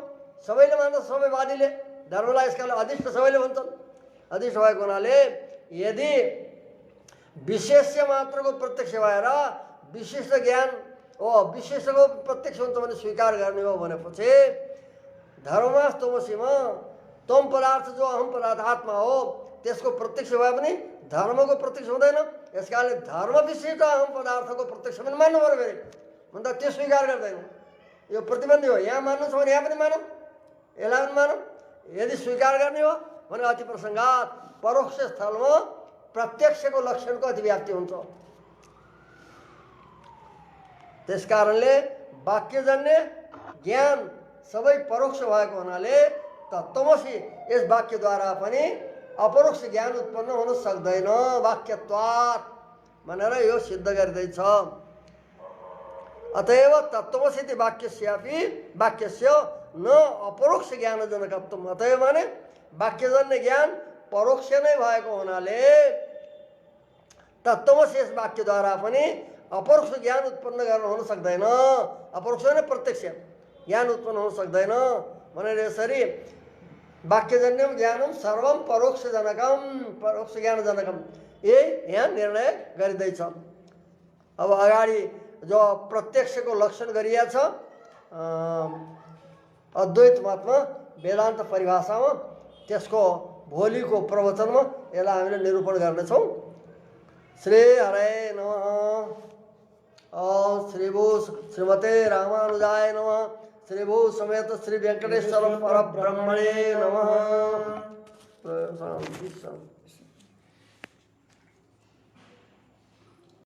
सबैले मान्छ सबैवादीले धर्मलाई यसकाले अदिष्ट सबैले भन्छन्। अदिष्ट भएको हुनाले यदि विशेष्य मात्रको प्रत्यक्ष भएर विशिष्ट ज्ञान हो विशेषको प्रत्यक्ष हुन्छ भने स्वीकार गर्ने हो भनेपछि धर्मवास्तवसीमा तम पदार्थ जो अहम पदार्थ आत्मा हो त्यसको प्रत्यक्ष भए पनि धर्मको प्रत्यक्ष हुँदैन। यसकाले धर्म विशिष्ट अहम पदार्थको प्रत्यक्ष पनि मान्नु पर्यो फेरि भन्दा त्यो स्वीकार गर्दैन। यो प्रतिबन्धी हो। यहाँ मान्नु छ भने यहाँ पनि मानौँ यसलाई पनि मानौँ। यदि स्वीकार गर्ने हो भने अति प्रसंगात परोक्ष स्थलमा प्रत्यक्षको लक्षणको अतिव्याप्ति हुन्छ। त्यसकारणले वाक्यजन्य ज्ञान सबै परोक्ष भएको हुनाले तत्त्वमसि यस वाक्यद्वारा पनि अपरोक्ष ज्ञान उत्पन्न हुन सक्दैन वाक्यत्वात् भनेर यो सिद्ध गरिँदैछ। अतएव तत्त्वमसि वाक्यस्यापि वाक्यस्य न अपरोक्ष ज्ञानजनकत्वम्। अतएव माने वाक्यजन्य ज्ञान परोक्ष नै भएको हुनाले तत्त्वमसि यस वाक्यद्वारा पनि अपरोक्ष ज्ञान उत्पन्न गर्न हुन सक्दैन। अपरोक्ष नै प्रत्यक्ष ज्ञान उत्पन्न हुन सक्दैन भनेर यसरी वाक्यजन्यम ज्ञानम सर्वम परोक्षजनकम परोक्ष ज्ञानजनकम यही यहाँ निर्णय गरिँदैछ। अब अगाडि जो प्रत्यक्षको लक्षण गरिएको छ अद्वैत मतमा वेदान्त परिभाषामा त्यसको भोलिको प्रवचनमा यसलाई हामीले निरूपण गर्नेछौँ। श्री हरे नमः। श्री भू श्रीमते रामानुजाय नमः। श्री भू समेत श्री वेंकटेश्वर परब्रह्मणे नमः।